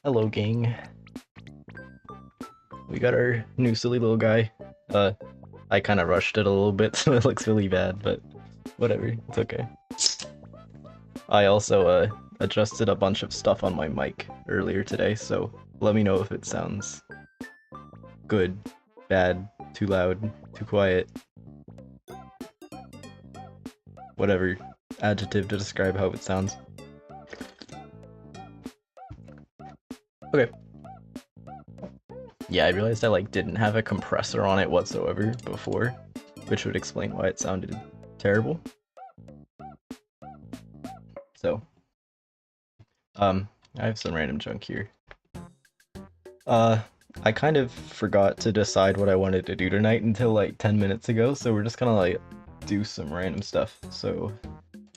Hello, gang. We got our new silly little guy. I kind of rushed it a little bit, so it looks really bad, but whatever, it's okay. I also adjusted a bunch of stuff on my mic earlier today, so let me know if it sounds good, bad, too loud, too quiet, whatever adjective to describe how it sounds. Okay. Yeah, I realized I didn't have a compressor on it whatsoever before, which would explain why it sounded terrible. So, I have some random junk here. I kind of forgot to decide what I wanted to do tonight until like 10 minutes ago, so we're just gonna do some random stuff. So,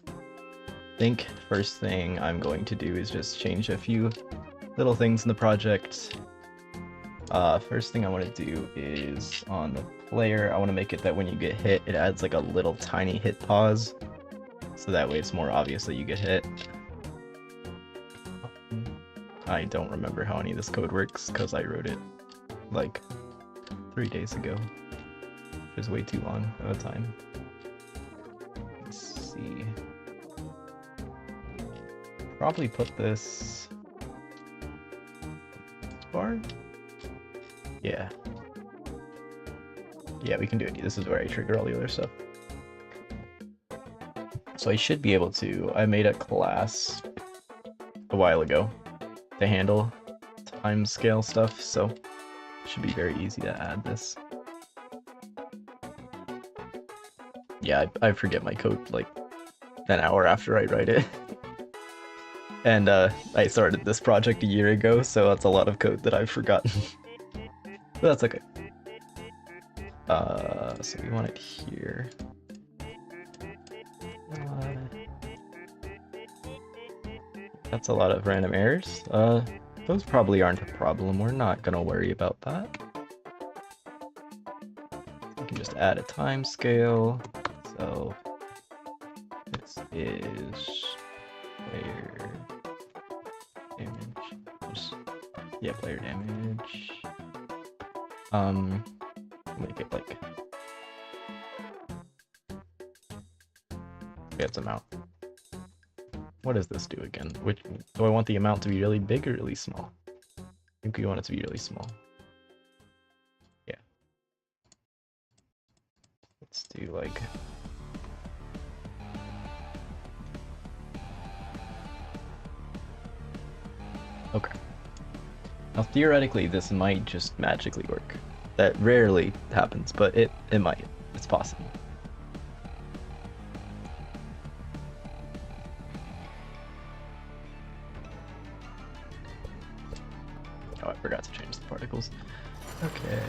I think first thing I'm going to do is just change a few little things in the project. First thing I want to do is on the player, I want to make it that when you get hit, it adds like a little tiny hit pause, so that way it's more obvious that you get hit. I don't remember how any of this code works because I wrote it like 3 days ago, which is way too long of a time. Let's see. Probably put this bar. Yeah. Yeah, we can do it. This is where I trigger all the other stuff. So I should be able to. I made a class a while ago to handle timescale stuff, so it should be very easy to add this. Yeah, I forget my code like an hour after I write it. And I started this project a year ago, so that's a lot of code that I've forgotten. But that's okay. So we want it here. That's a lot of random errors. Those probably aren't a problem. We're not gonna worry about that. We can just add a time scale. So this is player damage. Yeah, player damage. Make it like its amount. What does this do again? Which do I want the amount to be really big or really small? I think we want it to be really small. Yeah. Let's do like okay. Now theoretically this might just magically work. That rarely happens, but it might. It's possible. Oh, I forgot to change the particles. Okay.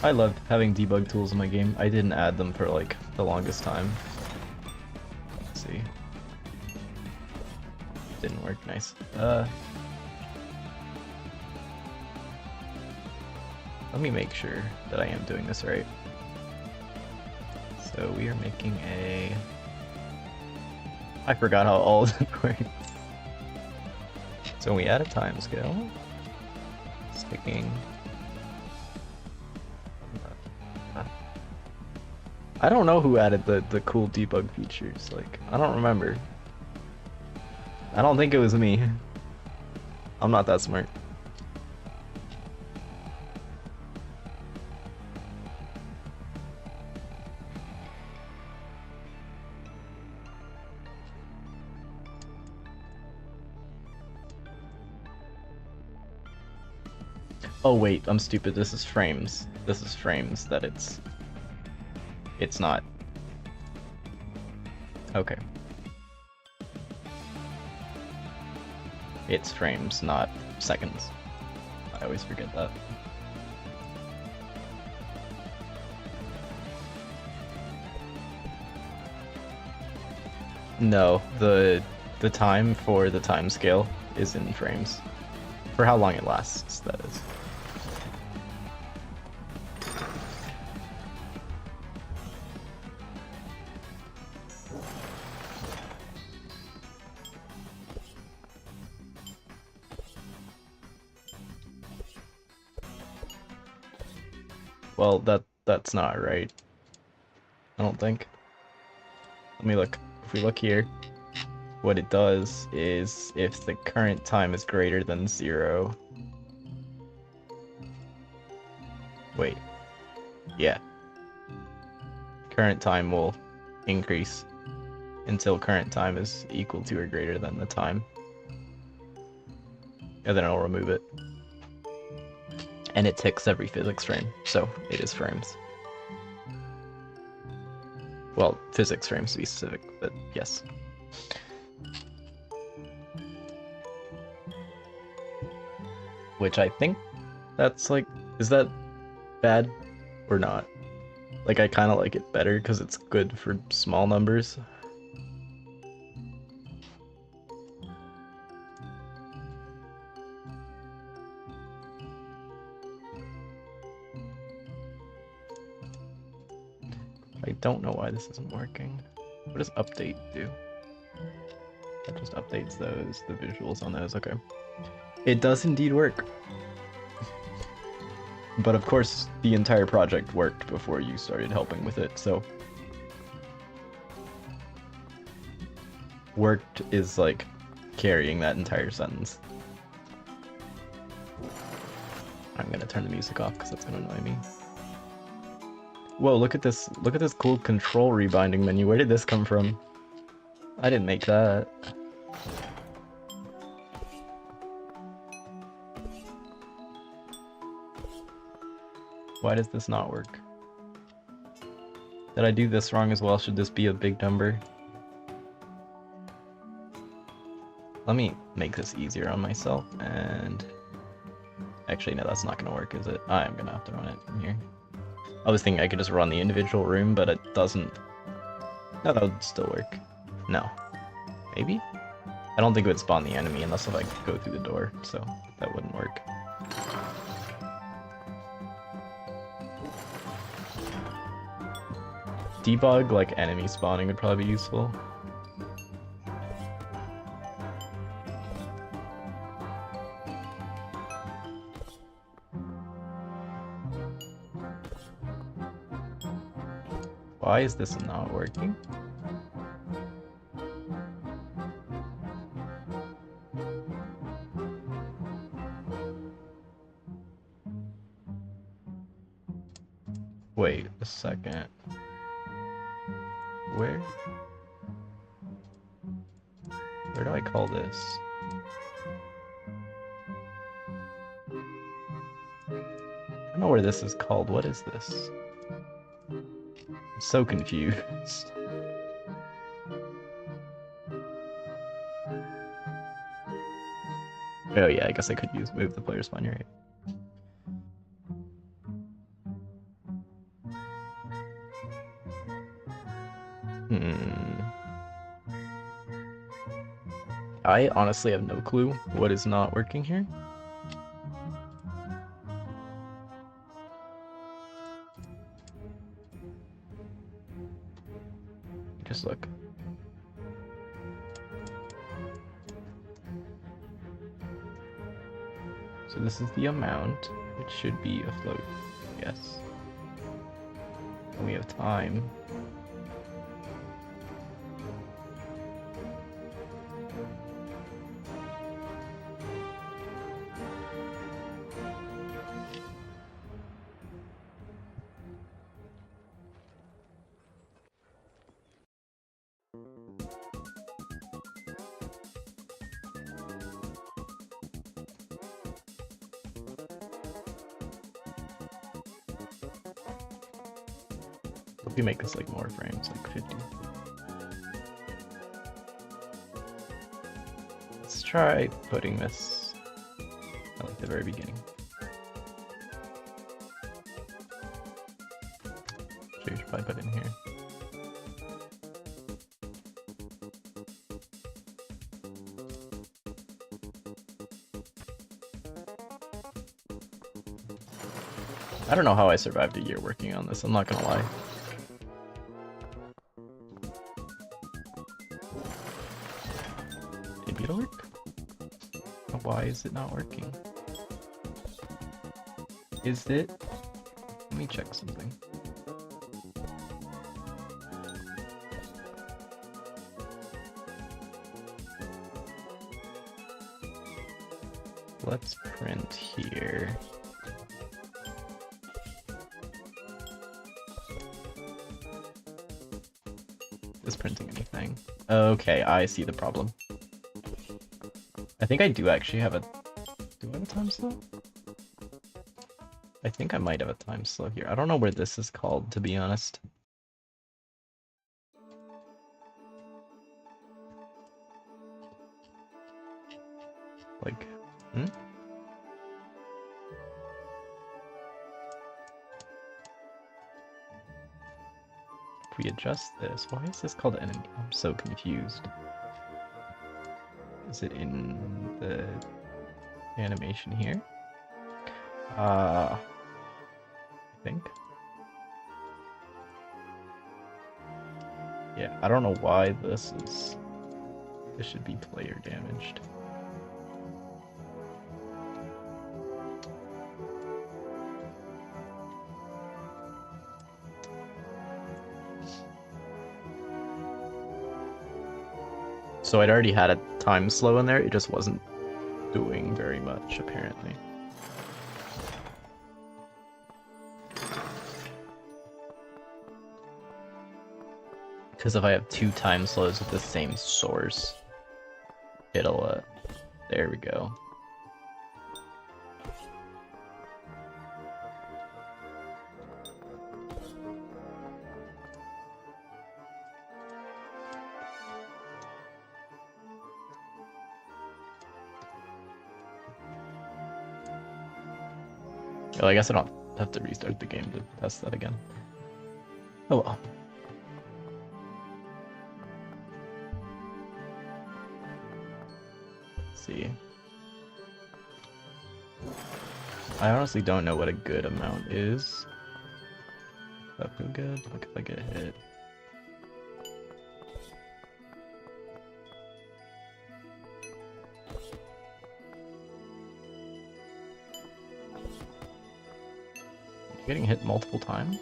I love having debug tools in my game. I didn't add them for like the longest time. Let's see. Didn't work. Nice. Let me make sure that I am doing this right. So we are making a... I forgot how all of it works. So we add a time scale. Sticking... I don't know who added the cool debug features. Like, I don't remember. I don't think it was me. I'm not that smart. Oh wait, I'm stupid. This is frames. This is frames that it's not. Okay. It's frames, not seconds. I always forget that. No, the time for the time scale is in frames. For how long it lasts, that is. Well, that's not right. I don't think. Let me look. If we look here, what it does is if the current time is greater than 0. Wait. Yeah. Current time will increase until current time is equal to or greater than the time. And then it'll remove it. And it ticks every physics frame, so it is frames. Well, physics frames to be specific, but yes. Which I think that's like, is that bad or not? Like, I kind of like it better because it's good for small numbers. I don't know why this isn't working. What does update do? That just updates those, the visuals on those, okay. It does indeed work. But of course, the entire project worked before you started helping with it, so... Worked is like carrying that entire sentence. I'm gonna turn the music off because that's gonna annoy me. Whoa, look at this cool control rebinding menu. Where did this come from? I didn't make that. Why does this not work? Did I do this wrong as well? Should this be a big number? Let me make this easier on myself, and... Actually, no, that's not gonna work, is it? I'm gonna have to run it in here. I was thinking I could just run the individual room, but it doesn't... No, that would still work. No. Maybe? I don't think it would spawn the enemy unless if I go through the door, so that wouldn't work. Debug, like, enemy spawning would probably be useful. Why is this not working? Wait a second. Where do I call this? I don't know where this is called. What is this? I'm so confused. Oh yeah, I guess I could move the player spawn, you're right. I honestly have no clue what is not working here. Just look. So this is the amount. It should be a float. Yes. And we have time. Hope you make this like more frames, like 50. Let's try putting this at like the very beginning. Sure, you should probably put it in here. I don't know how I survived a year working on this, I'm not gonna lie. Maybe it'll work? Why is it not working? Is it Let me check something. Let's print here. Is printing anything? Okay, I see the problem. I think I do actually have a... Do I have a time slow? I think I might have a time slow here. I don't know where this is called, to be honest. Like, If we adjust this, why is this called enemy? I'm so confused. Is it in the animation here? I think. Yeah, I don't know why this should be player damaged. So I'd already had a time slow in there, it just wasn't doing very much, apparently. Because if I have two time slows with the same source, it'll, there we go. Well, I guess I don't have to restart the game to test that again. Oh well. Let's see. I honestly don't know what a good amount is. Does that feel good? Like if I get hit. Getting hit multiple times?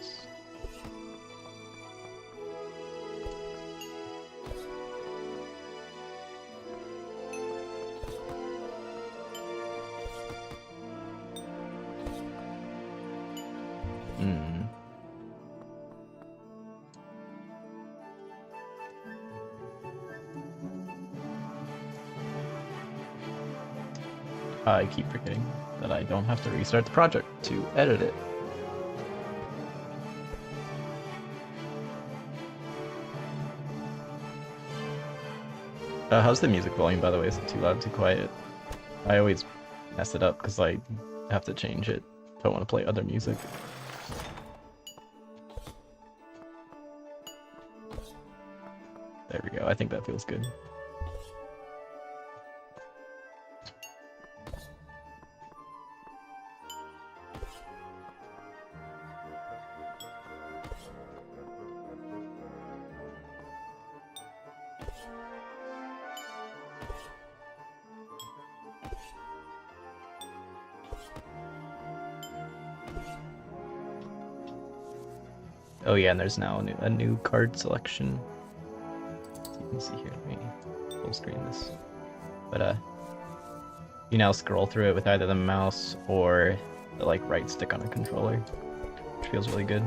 I keep forgetting that I don't have to restart the project to edit it. How's the music volume, by the way? Is it too loud, too quiet? I always mess it up because I have to change it if I want to play other music. There we go, I think that feels good. Oh yeah, and there's now a new card selection. So you can see here, let me full screen this. But you now scroll through it with either the mouse or the like right stick on a controller, which feels really good.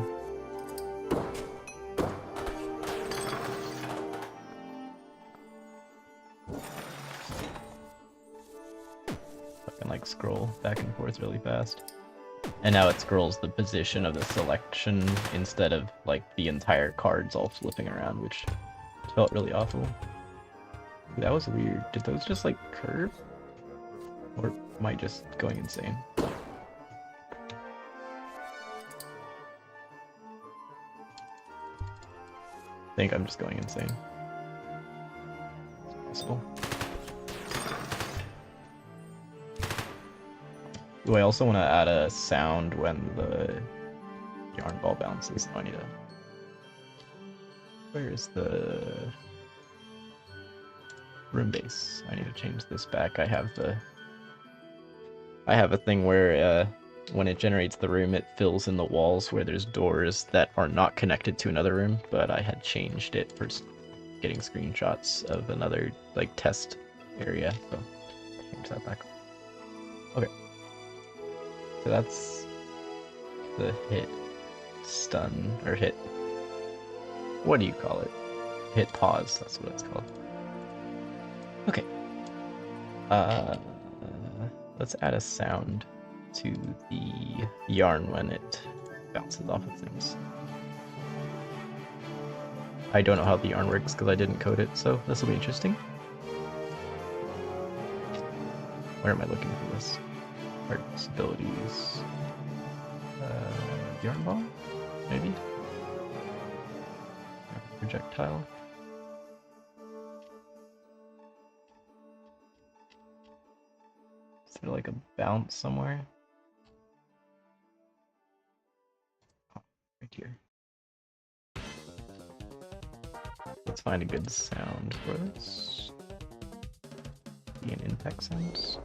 I can like scroll back and forth really fast. And now it scrolls the position of the selection instead of like the entire cards all flipping around, which felt really awful. That was weird. Did those just like curve? Or am I just going insane? I think I'm just going insane. It's possible. Ooh, I also want to add a sound when the yarn ball bounces. I need to... Where is the room base? I need to change this back. I have a thing where when it generates the room, it fills in the walls where there's doors that are not connected to another room, but I had changed it for getting screenshots of another, like, test area, so change that back. Okay. So that's the hit stun, or hit, what do you call it? Hit pause, that's what it's called. Okay. Let's add a sound to the yarn when it bounces off of things. I don't know how the yarn works because I didn't code it, so this will be interesting. Where am I looking for this? Arts, abilities, yarn ball, maybe? Projectile. Is there like a bounce somewhere? Oh, right here. Let's find a good sound for this. Be an impact sounds.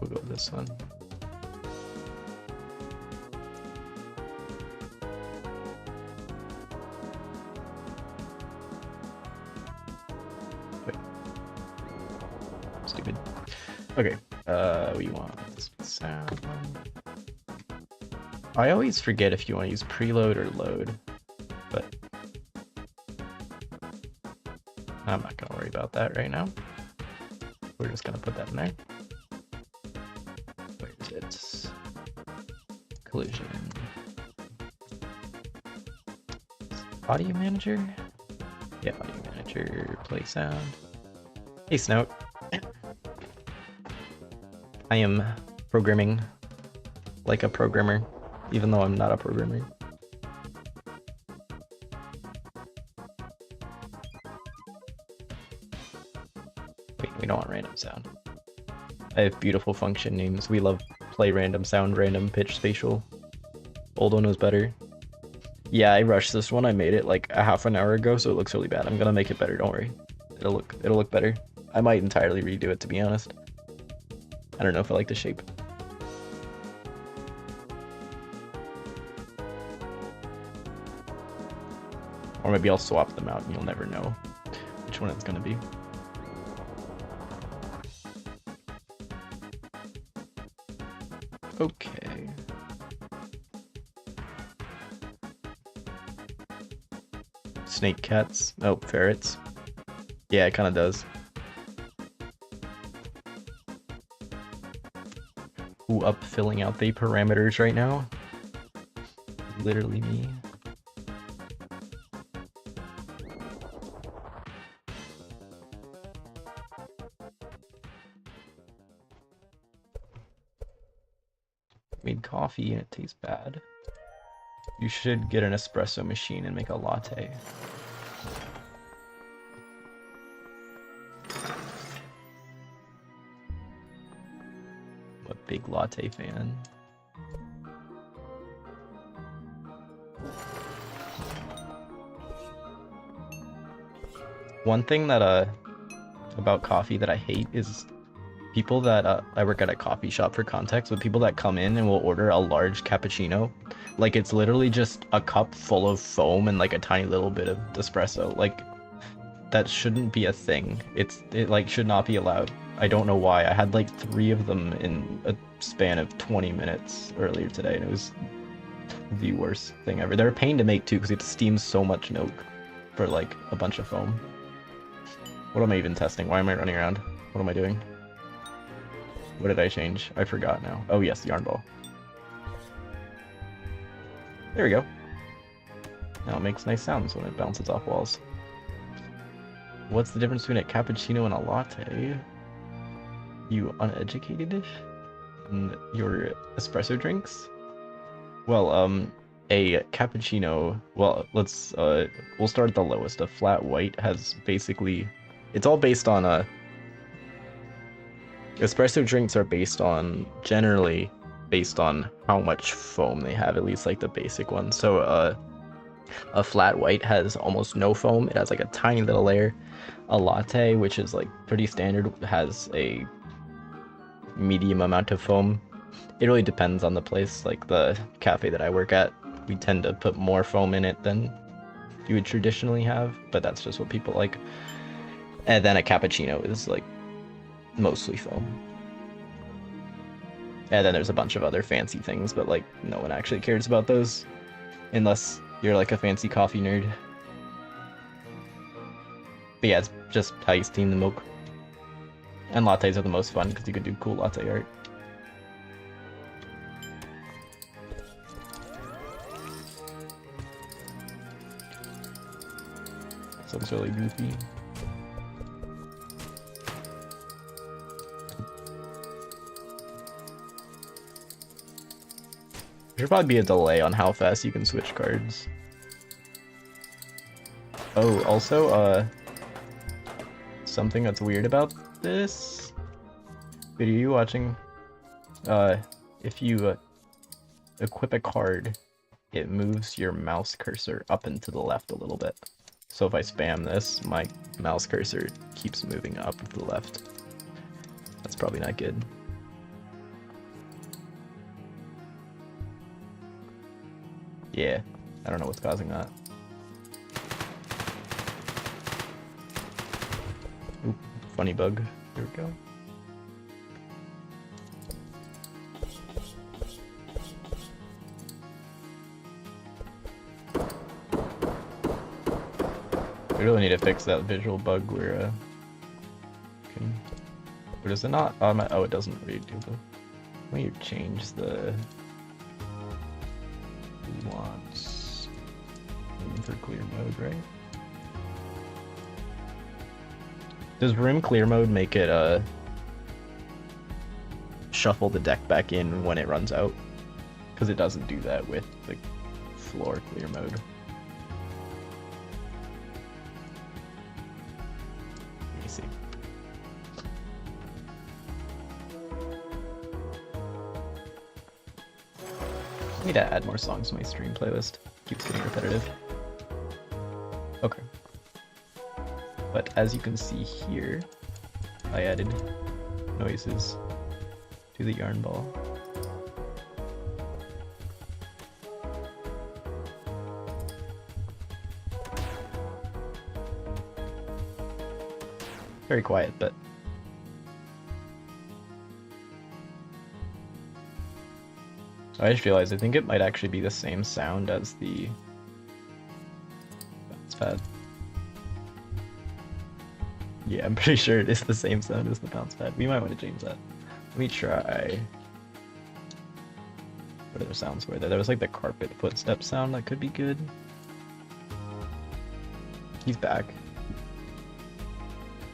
We'll go with this one. Wait. Stupid. Okay, we want this sound. I always forget if you want to use preload or load, but I'm not gonna worry about that right now. We're just gonna put that in there. Where is it? Collision. Audio manager? Yeah, audio manager, play sound. Hey, Snout. I am programming like a programmer, even though I'm not a programmer. Wait, we don't want random sound. I have beautiful function names. We love play random sound, random pitch, spatial. Oldo knows better. Yeah, I rushed this one. I made it like a half an hour ago, so it looks really bad. I'm gonna make it better, don't worry. It'll look better. I might entirely redo it, to be honest. I don't know if I like the shape. Or maybe I'll swap them out and you'll never know which one it's gonna be. Okay. Snake cats. Oh, ferrets. Yeah, it kind of does. Who up filling out the parameters right now? Literally me. Made coffee and it tastes bad. You should get an espresso machine and make a latte. I'm a big latte fan. One thing that about coffee that I hate is people that I work at a coffee shop for context, but people that come in and will order a large cappuccino, like it's literally just a cup full of foam and like a tiny little bit of espresso. Like that shouldn't be a thing. It like should not be allowed. I don't know why. I had like 3 of them in a span of 20 minutes earlier today, and it was the worst thing ever. They're a pain to make too because it steams so much milk for like a bunch of foam. What am I even testing? Why am I running around? What am I doing? What did I change? I forgot now. Oh yes, the yarn ball. There we go. Now it makes nice sounds when it bounces off walls. What's the difference between a cappuccino and a latte? You uneducated? And your espresso drinks? Well, a cappuccino, well, we'll start at the lowest. A flat white has basically, it's all based on espresso drinks are generally based on how much foam they have, at least like the basic one. So a flat white has almost no foam. It has like a tiny little layer. A latte, which is like pretty standard, has a medium amount of foam. It really depends on the place. Like the cafe that I work at, we tend to put more foam in it than you would traditionally have, but that's just what people like. And then a cappuccino is like mostly foam. And then there's a bunch of other fancy things, but like no one actually cares about those unless you're like a fancy coffee nerd. But yeah, it's just how you steam the milk. And lattes are the most fun because you can do cool latte art. This looks really goofy. There should probably be a delay on how fast you can switch cards. Oh, also, something that's weird about this video you watching, if you equip a card, it moves your mouse cursor up and to the left a little bit. So if I spam this, my mouse cursor keeps moving up to the left. That's probably not good. Yeah, I don't know what's causing that. Oop, funny bug. Here we go. We really need to fix that visual bug where but is it not? Oh, it doesn't really do the. Let me change the nuance for clear mode, right? Does room clear mode make it shuffle the deck back in when it runs out? Because it doesn't do that with the floor clear mode. Let me see. I need to add more songs to my stream playlist. Keeps getting repetitive. Okay. But as you can see here, I added noises to the yarn ball. Very quiet, but I just realized I think it might actually be the same sound as the bounce pad. Yeah, I'm pretty sure it is the same sound as the bounce pad. We might want to change that. Let me try. What other sounds were there? There was like the carpet footstep sound that could be good. He's back.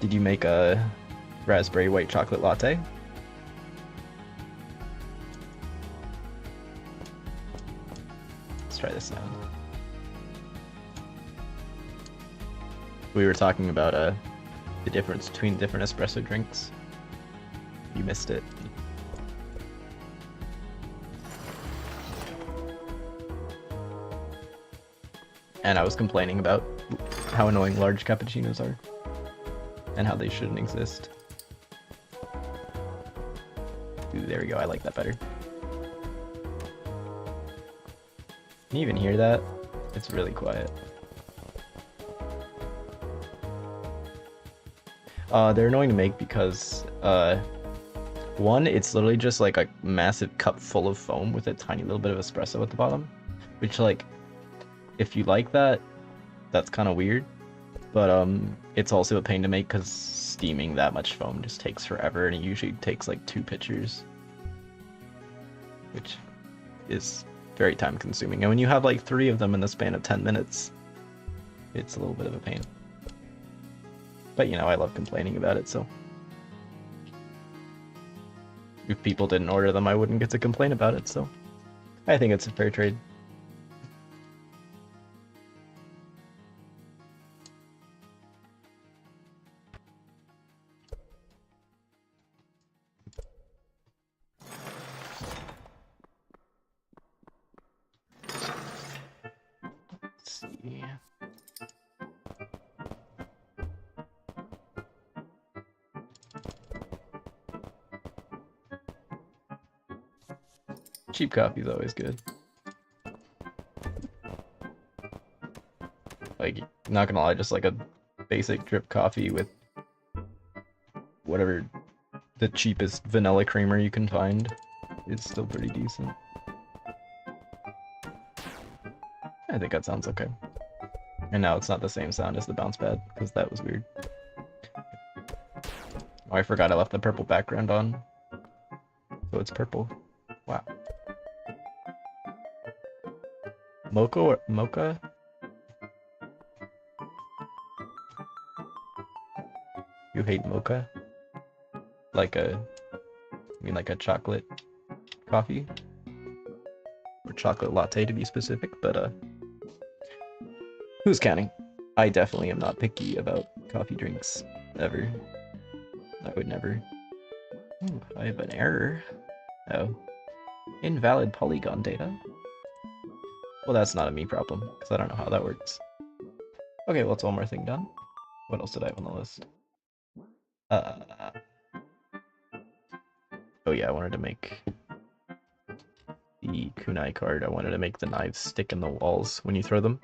Did you make a raspberry white chocolate latte? Let's try this sound. We were talking about the difference between different espresso drinks. You missed it. And I was complaining about how annoying large cappuccinos are and how they shouldn't exist. Ooh, there we go. I like that better. Can you even hear that? It's really quiet. They're annoying to make because, one, it's literally just like a massive cup full of foam with a tiny little bit of espresso at the bottom, which, like, if you like that, that's kind of weird, but it's also a pain to make because steaming that much foam just takes forever, and it usually takes like 2 pitchers, which is very time consuming, and when you have like 3 of them in the span of 10 minutes, it's a little bit of a pain. But you know, I love complaining about it, so if people didn't order them, I wouldn't get to complain about it, so I think it's a fair trade. Cheap coffee's always good. Like, not gonna lie, just like a basic drip coffee with whatever the cheapest vanilla creamer you can find is still pretty decent. I think that sounds okay. And now it's not the same sound as the bounce pad, because that was weird. Oh, I forgot I left the purple background on. So it's purple. Wow. Mocha or mocha? You hate mocha? Like a... You mean like a chocolate coffee? Or chocolate latte to be specific, but who's counting? I definitely am not picky about coffee drinks, ever. I would never. Ooh, I have an error. Oh. Invalid polygon data? Well, that's not a me problem, because I don't know how that works. Okay, well, it's one more thing done. What else did I have on the list? Oh yeah, I wanted to make the kunai card. I wanted to make the knives stick in the walls when you throw them.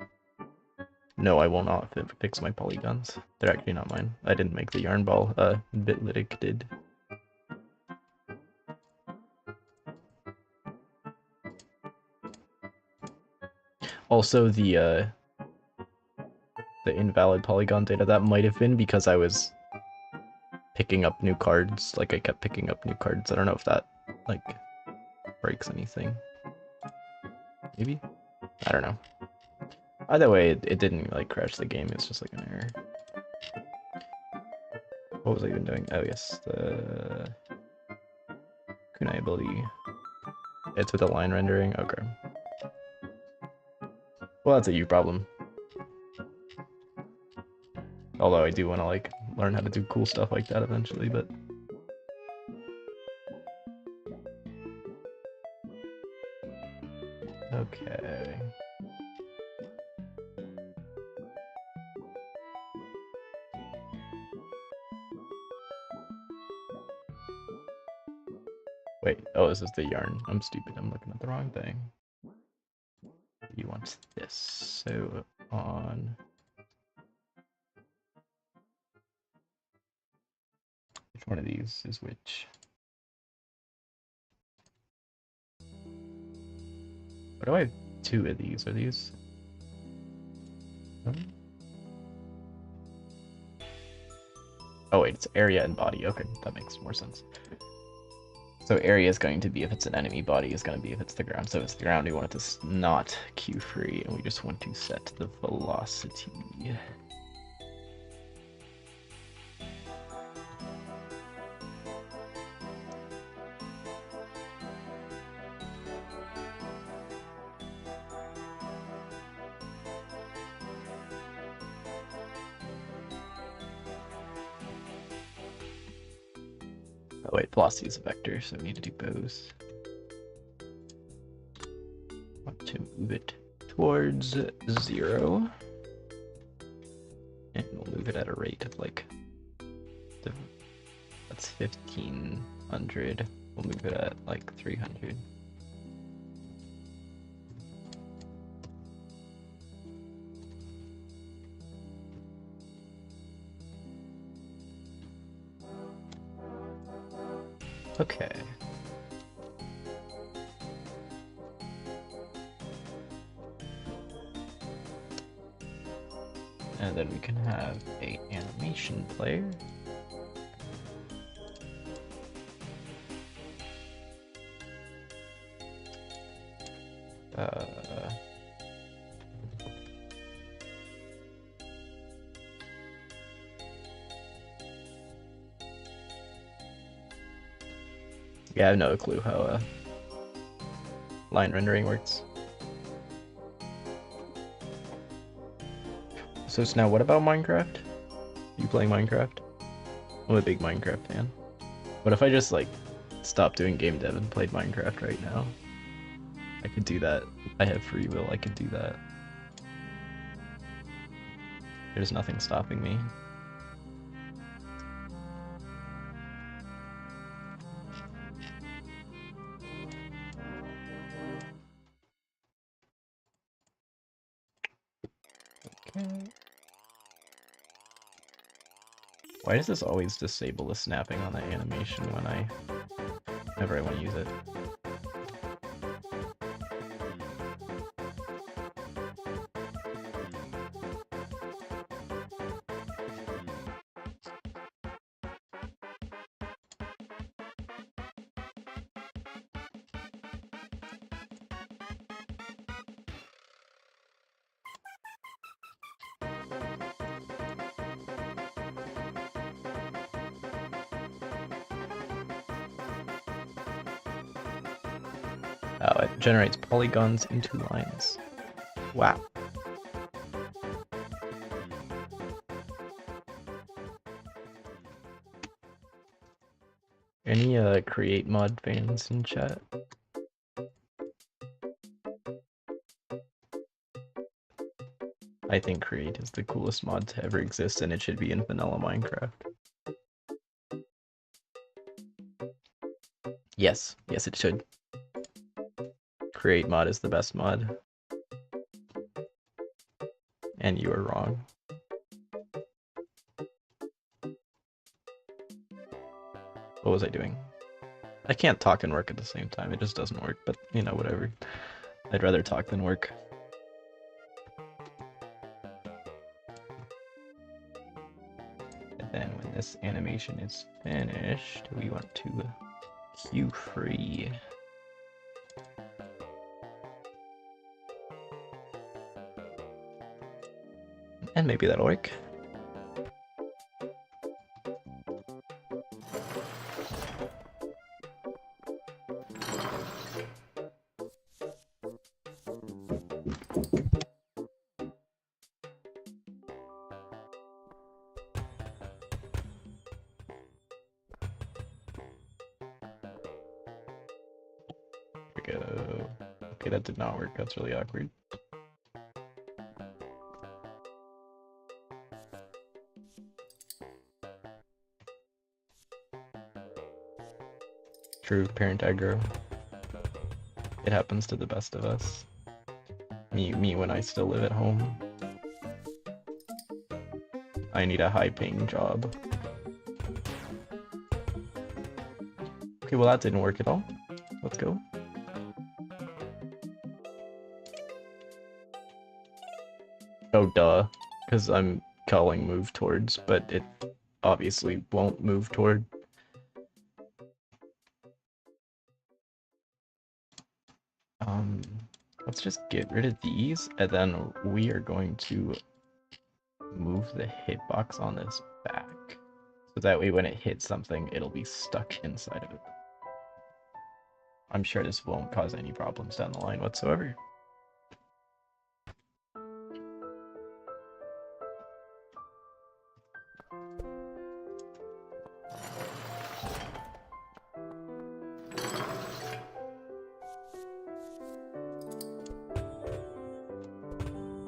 No, I will not fix my polygons. They're actually not mine. I didn't make the yarn ball. Bitlytic did. Also, the invalid polygon data, that might have been because I was picking up new cards. Like, I kept picking up new cards. I don't know if that, like, breaks anything. Maybe? I don't know. Either way, it didn't, like, crash the game. It's just, like, an error. What was I even doing? Oh, yes. The kunai ability. It's with a line rendering? Okay. Well, that's a you problem. Although I do want to, like, learn how to do cool stuff like that eventually, but... Okay. Wait, oh, this is the yarn. I'm stupid, I'm looking at the wrong thing. You want this, so on... Which one of these is which? Why do I have two of these? Are these... Oh wait, it's area and body. Okay, that makes more sense. So area is going to be if it's an enemy, body is going to be if it's the ground. So if it's the ground, we want it to not queue free, and we just want to set the velocity. Oh wait, velocity is a vector, so we need to do both. Want to move it towards 0. And we'll move it at a rate of like... That's 1500. We'll move it at like 300. Okay. And then we can have an animation player. Yeah, I have no clue how line rendering works. So now what about Minecraft? You playing Minecraft? I'm a big Minecraft fan. What if I just like stopped doing game dev and played Minecraft right now? I could do that. I have free will, I could do that. There's nothing stopping me. Okay. Why does this always disable the snapping on the animation whenever I want to use it? Oh, it generates polygons into lines. Wow. Any create mod fans in chat? I think create is the coolest mod to ever exist, and it should be in vanilla Minecraft. Yes, yes it should. Create mod is the best mod. And you are wrong. What was I doing? I can't talk and work at the same time, it just doesn't work, but you know, whatever. I'd rather talk than work. And then when this animation is finished, we want to queue free. And maybe that'll work. Here we go. Okay, that did not work. That's really awkward. True parent aggro. It happens to the best of us. Me when I still live at home. I need a high-paying job. Okay, well that didn't work at all. Let's go. Oh, duh. Because I'm calling move towards, but it obviously won't move toward. Let's just get rid of these, and then we are going to move the hitbox on this back. So that way when it hits something, it'll be stuck inside of it. I'm sure this won't cause any problems down the line whatsoever.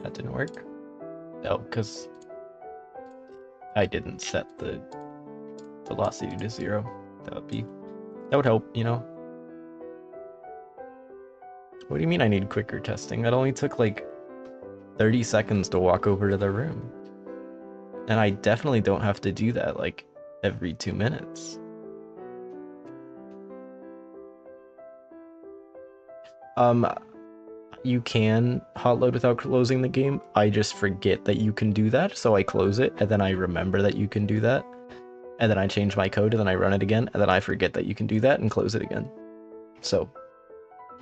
That didn't work. Oh, because I didn't set the velocity to 0. That would help, you know? What do you mean I need quicker testing? That only took like 30 seconds to walk over to the room. And I definitely don't have to do that like every 2 minutes. You can hot load without closing the game. I just forget that you can do that, so I close it, and then I remember that you can do that. And then I change my code, and then I run it again, and then I forget that you can do that and close it again. So,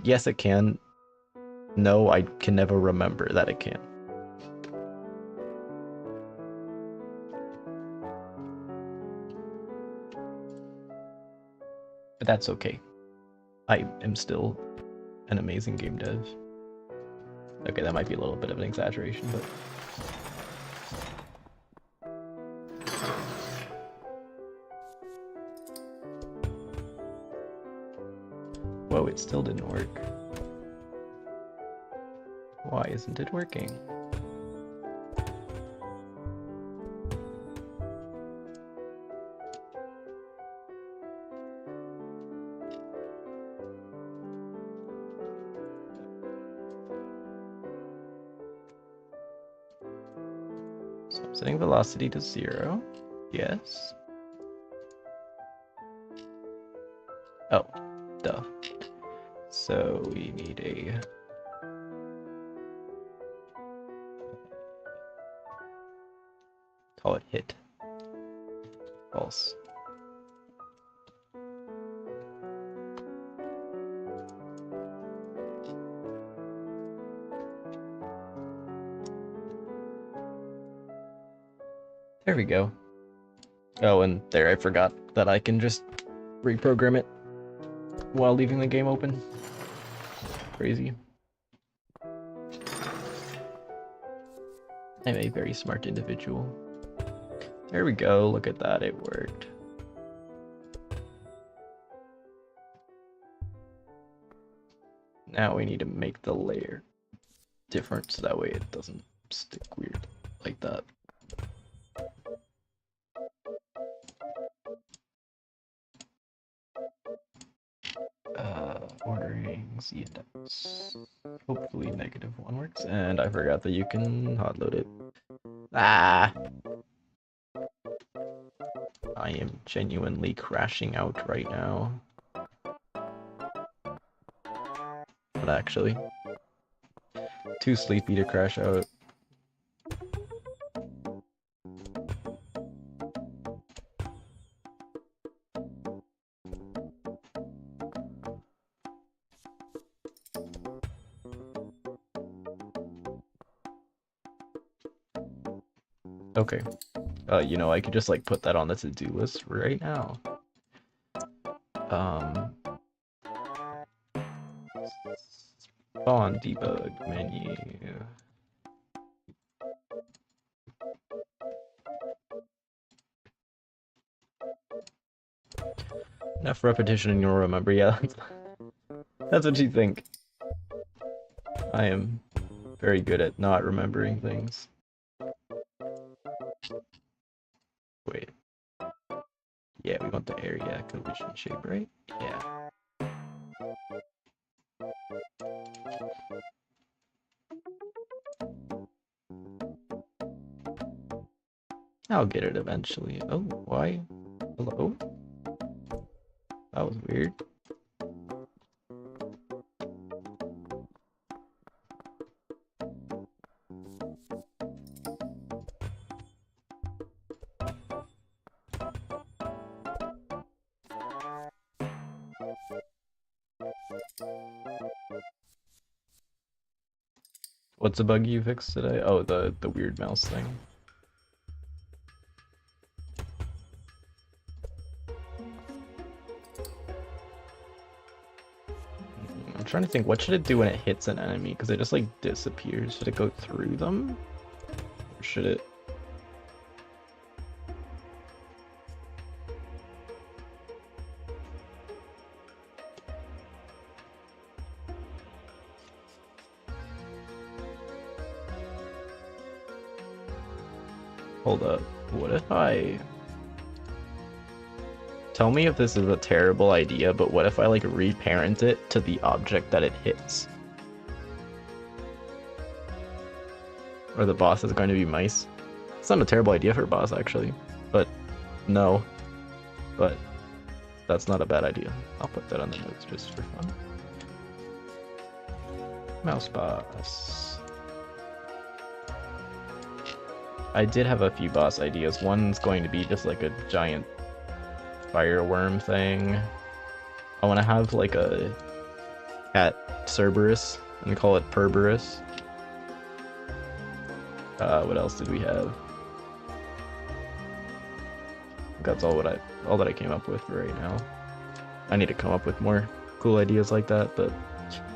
yes, it can. No, I can never remember that it can. But that's okay. I am still an amazing game dev. Okay, that might be a little bit of an exaggeration, but... Whoa, it still didn't work. Why isn't it working? So I'm setting velocity to 0. Yes. Oh, duh. So we need a... call it hit. False. There we go. Oh, and there, I forgot that I can just reprogram it while leaving the game open. Crazy. I'm a very smart individual. There we go, look at that, it worked. Now we need to make the layer different so that way it doesn't stick weird like that. Ordering Z-index. Hopefully -1 works, and I forgot that you can hot load it. Ah! I am genuinely crashing out right now. But actually, too sleepy to crash out. Okay. You know, I could just like put that on the to-do list right now. Spawn debug menu. Enough repetition and you'll remember, yeah. That's what you think. I am very good at not remembering things. Wait. Yeah, we want the area collision shape, right? Yeah. I'll get it eventually. Oh, why? Hello? That was weird. What's a bug you fixed today? Oh, the weird mouse thing. I'm trying to think, what should it do when it hits an enemy? Because it just like disappears. Should it go through them? Or should it... Hold up. What if I... Tell me if this is a terrible idea, but what if I like reparent it to the object that it hits? Or the boss is going to be mice? It's not a terrible idea for a boss, actually. But, no. But, that's not a bad idea. I'll put that on the notes just for fun. Mouse boss. I did have a few boss ideas. One's going to be just like a giant fireworm thing. I want to have like a cat Cerberus and call it Perberus. What else did we have? That's all that I came up with for right now. I need to come up with more cool ideas like that, but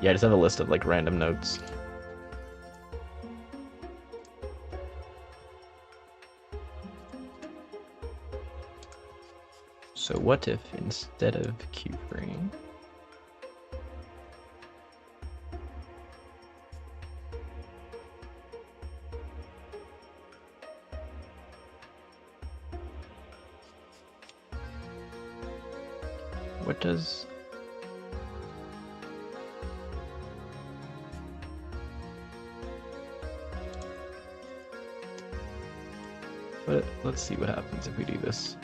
yeah, I just have a list of like random notes. So what if instead of keyframe, what does but let's see what happens if we do this.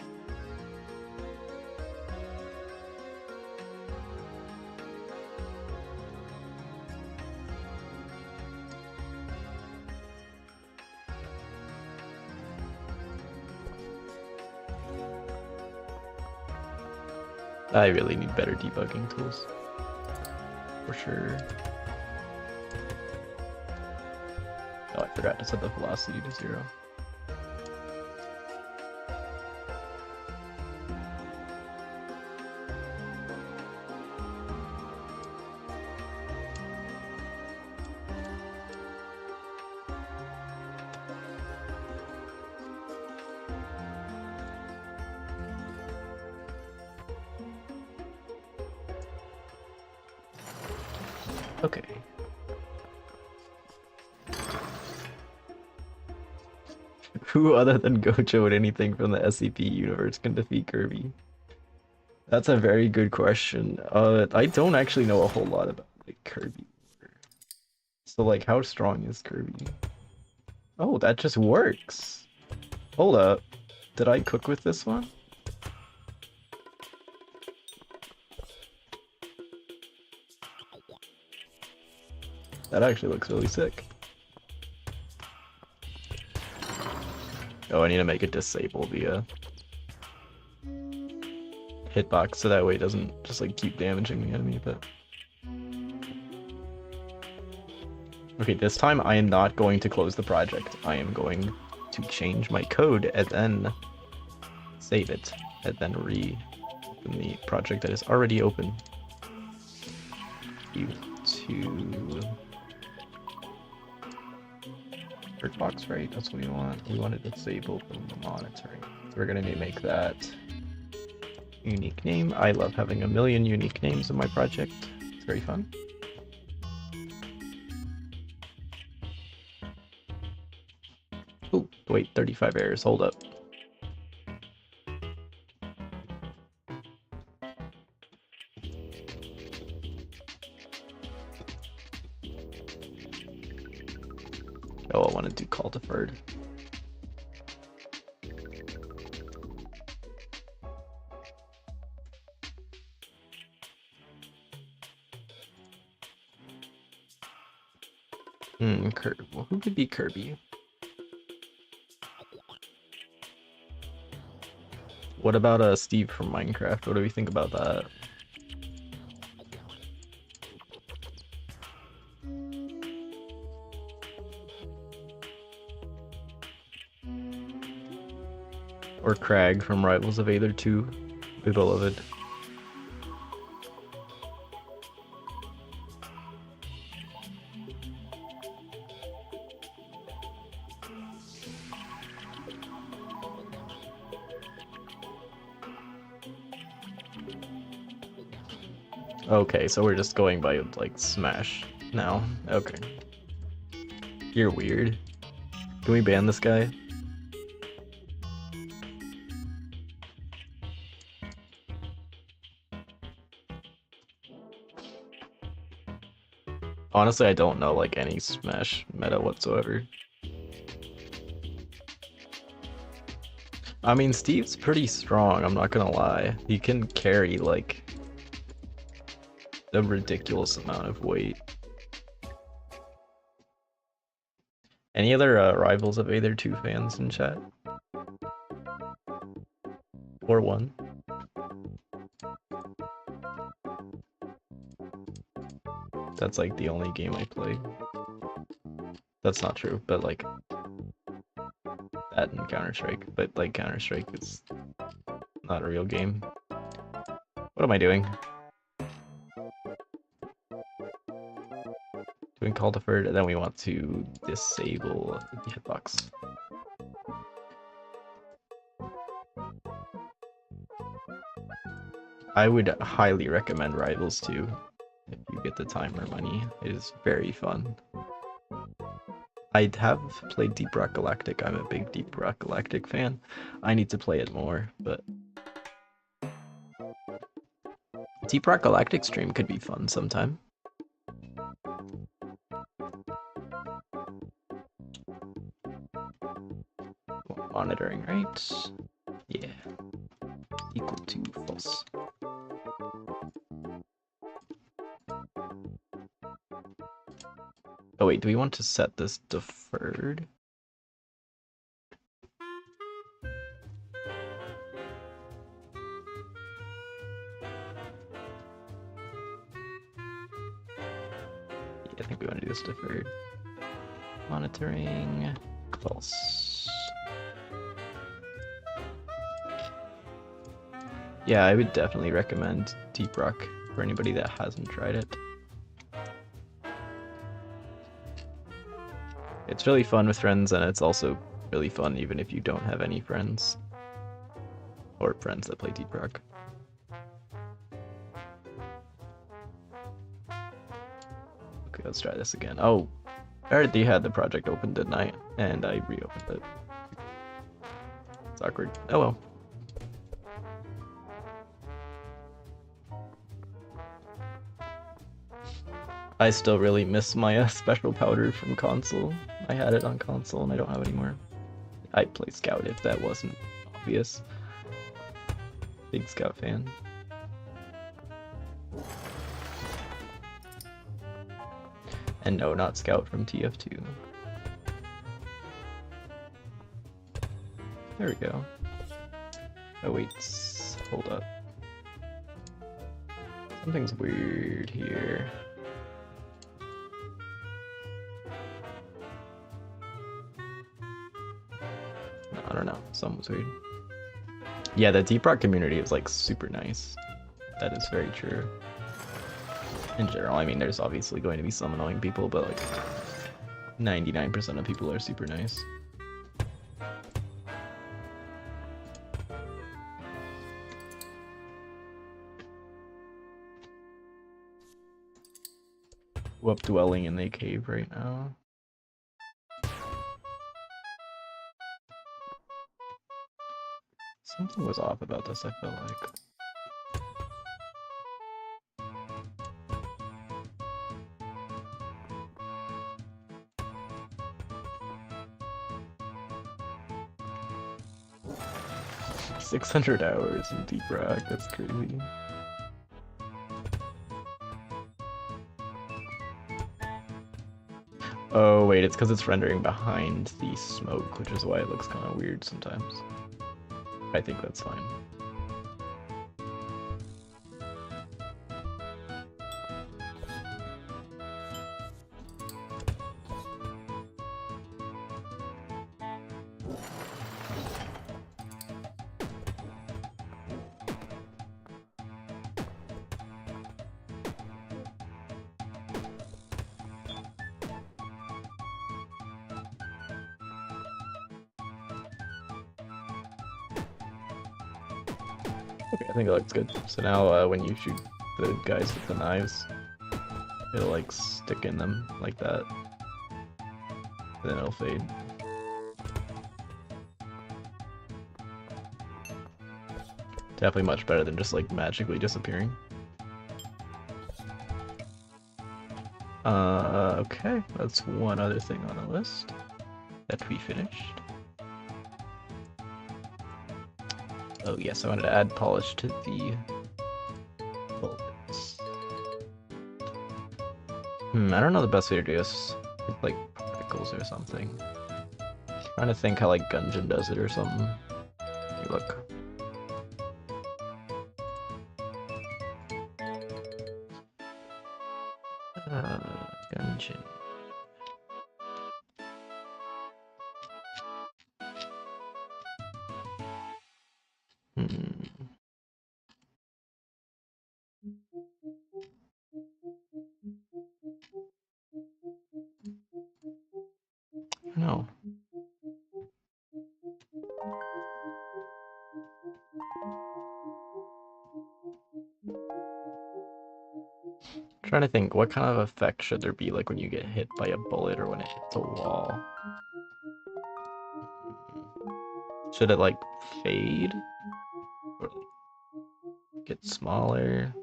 I really need better debugging tools. For sure. Oh, I forgot to set the velocity to 0. Okay. Who other than Gojo and anything from the SCP universe can defeat Kirby? That's a very good question. I don't actually know a whole lot about like Kirby. So like, how strong is Kirby? Oh, that just works. Hold up. Did I cook with this one? That actually looks really sick. Oh, I need to make it disable the hitbox so that way it doesn't just like keep damaging the enemy, but... Okay, this time I am not going to close the project. I am going to change my code and then save it, and then reopen the project that is already open. To bird box, right? That's what we want. We want to disable the monitoring. So we're gonna make that unique name. I love having a million unique names in my project. It's very fun. Oh, wait, 35 errors. Hold up. Oh, I want to do call deferred. Kirby. Well, who could be Kirby? What about Steve from Minecraft? What do we think about that? Or Crag from Rivals of Aether 2, my beloved. Okay, so we're just going by like Smash now. Okay. You're weird. Can we ban this guy? Honestly, I don't know like any Smash meta whatsoever. I mean, Steve's pretty strong, I'm not gonna lie. He can carry like a ridiculous amount of weight. Any other Rivals of Aether 2 fans in chat? Or one? That's like the only game I play. That's not true, but like that and Counter-Strike, but like Counter-Strike is not a real game. What am I doing? Doing call deferred, and then we want to disable the hitbox. I would highly recommend Rivals 2 if you get the time or money. It is very fun. I have played Deep Rock Galactic. I'm a big Deep Rock Galactic fan. I need to play it more, but Deep Rock Galactic stream could be fun sometime. monitoring, right? Yeah. Equal to false. Oh wait, do we want to set this deferred? Yeah, I think we want to do this deferred. Monitoring, false. Yeah, I would definitely recommend Deep Rock for anybody that hasn't tried it. It's really fun with friends, and it's also really fun even if you don't have any friends. Or friends that play Deep Rock. Okay, let's try this again. Oh, I already had the project open, didn't I? And I reopened it. It's awkward. Oh well. I still really miss my special powder from console. I had it on console and I don't have it anymore. I'd play Scout if that wasn't obvious. Big Scout fan. And no, not Scout from TF2. There we go. Oh wait, hold up. Something's weird here. No, I don't know, something's weird. Yeah, the Deep Rock community is like super nice. That is very true. In general, I mean, there's obviously going to be some annoying people, but like 99% of people are super nice. Up dwelling in the cave right now. Something was off about this, I felt like. 600 hours in Deep Rock, that's crazy. Oh wait, it's because it's rendering behind the smoke, which is why it looks kind of weird sometimes. I think that's fine. Okay, I think it looks good. So now when you shoot the guys with the knives, it'll like stick in them like that. Then it'll fade. Definitely much better than just like magically disappearing. Okay, that's one other thing on the list that we finished. Oh yes, I wanted to add polish to the bullets. I don't know the best way to do this. With, like particles or something. Trying to think how like Gungeon does it or something. Hey, look. Gungeon. No. Trying to think, what kind of effect should there be like when you get hit by a bullet or when it hits a wall? Should it like fade? Or like get smaller?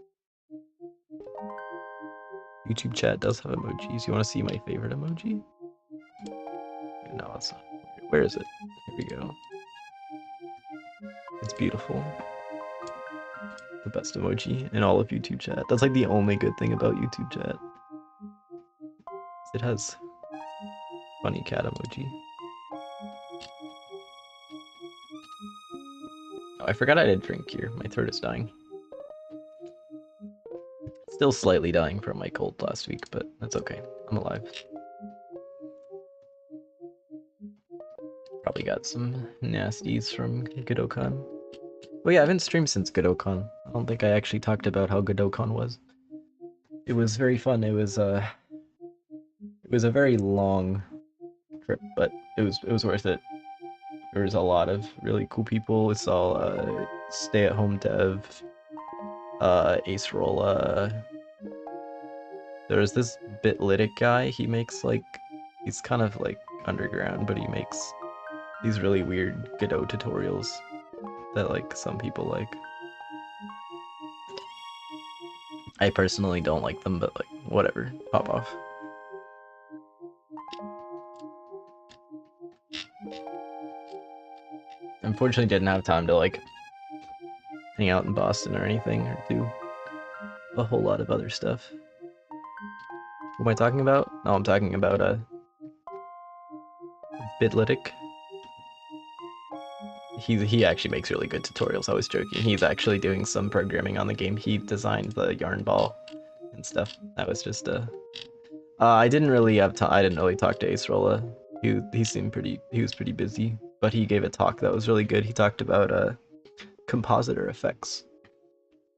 YouTube chat does have emojis. You want to see my favorite emoji? No, it's not. Where is it? Here we go. It's beautiful. The best emoji in all of YouTube chat. That's like the only good thing about YouTube chat. It has funny cat emoji. Oh, I forgot I did drink here. My throat is dying. Still slightly dying from my cold last week, but that's okay. I'm alive. Probably got some nasties from Godotcon. Oh yeah, I haven't streamed since Godotcon. I don't think I actually talked about how Godotcon was. It was very fun. It was a very long trip, but it was worth it. There was a lot of really cool people. It's all stay-at-home dev, Acerola. There's this Bitlytic guy. He makes like, he's kind of like underground, but he makes these really weird Godot tutorials that like some people like. I personally don't like them, but like whatever, pop off. Unfortunately, didn't have time to like hang out in Boston or anything, or do a whole lot of other stuff. What am I talking about? No, I'm talking about Bitlytic. He actually makes really good tutorials. I was joking. He's actually doing some programming on the game. He designed the yarn ball and stuff. That was just I didn't really have time. I didn't really talk to Acerola. He seemed pretty. He was pretty busy, but he gave a talk that was really good. He talked about compositor effects,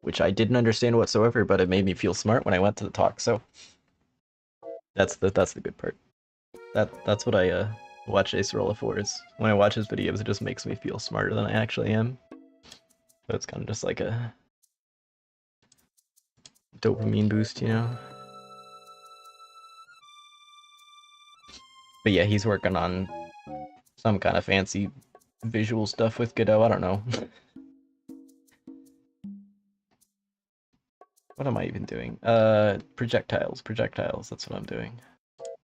which I didn't understand whatsoever, but it made me feel smart when I went to the talk. So that's the good part. That's what I watch Acerola for. Is when I watch his videos, it just makes me feel smarter than I actually am. So it's kind of just like a dopamine boost, you know? But yeah, he's working on some kind of fancy visual stuff with Godot. I don't know. What am I even doing? Projectiles. That's what I'm doing.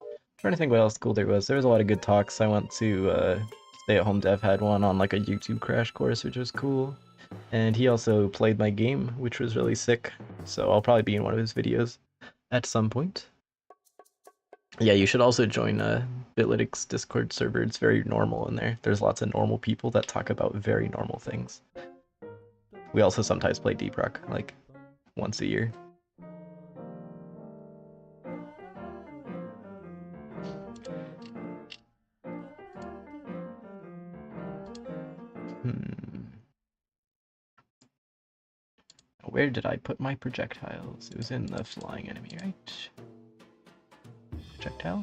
I'm trying to think what else cool there was. There was a lot of good talks. I went to Stay-at-Home Dev had one on like a YouTube crash course, which was cool. And he also played my game, which was really sick. So I'll probably be in one of his videos at some point. Yeah, you should also join Bitlytic's Discord server. It's very normal in there. There's lots of normal people that talk about very normal things. We also sometimes play Deep Rock, like once a year. Where did I put my projectiles? It was in the flying enemy, right?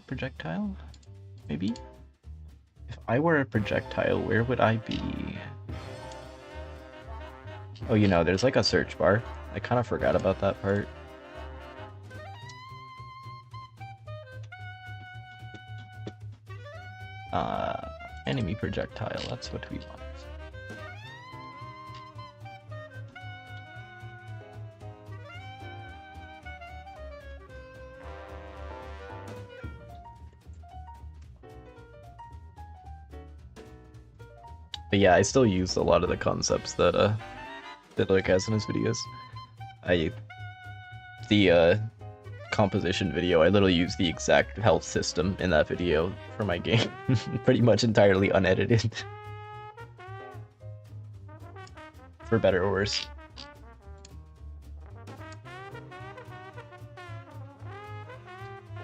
Projectile? Maybe? If I were a projectile, where would I be? Oh, you know, there's like a search bar. I kind of forgot about that part. Enemy projectile, that's what we want. But yeah, I still use a lot of the concepts that Bitlytic has in his videos. The composition video, I literally use the exact health system in that video for my game. Pretty much entirely unedited. For better or worse.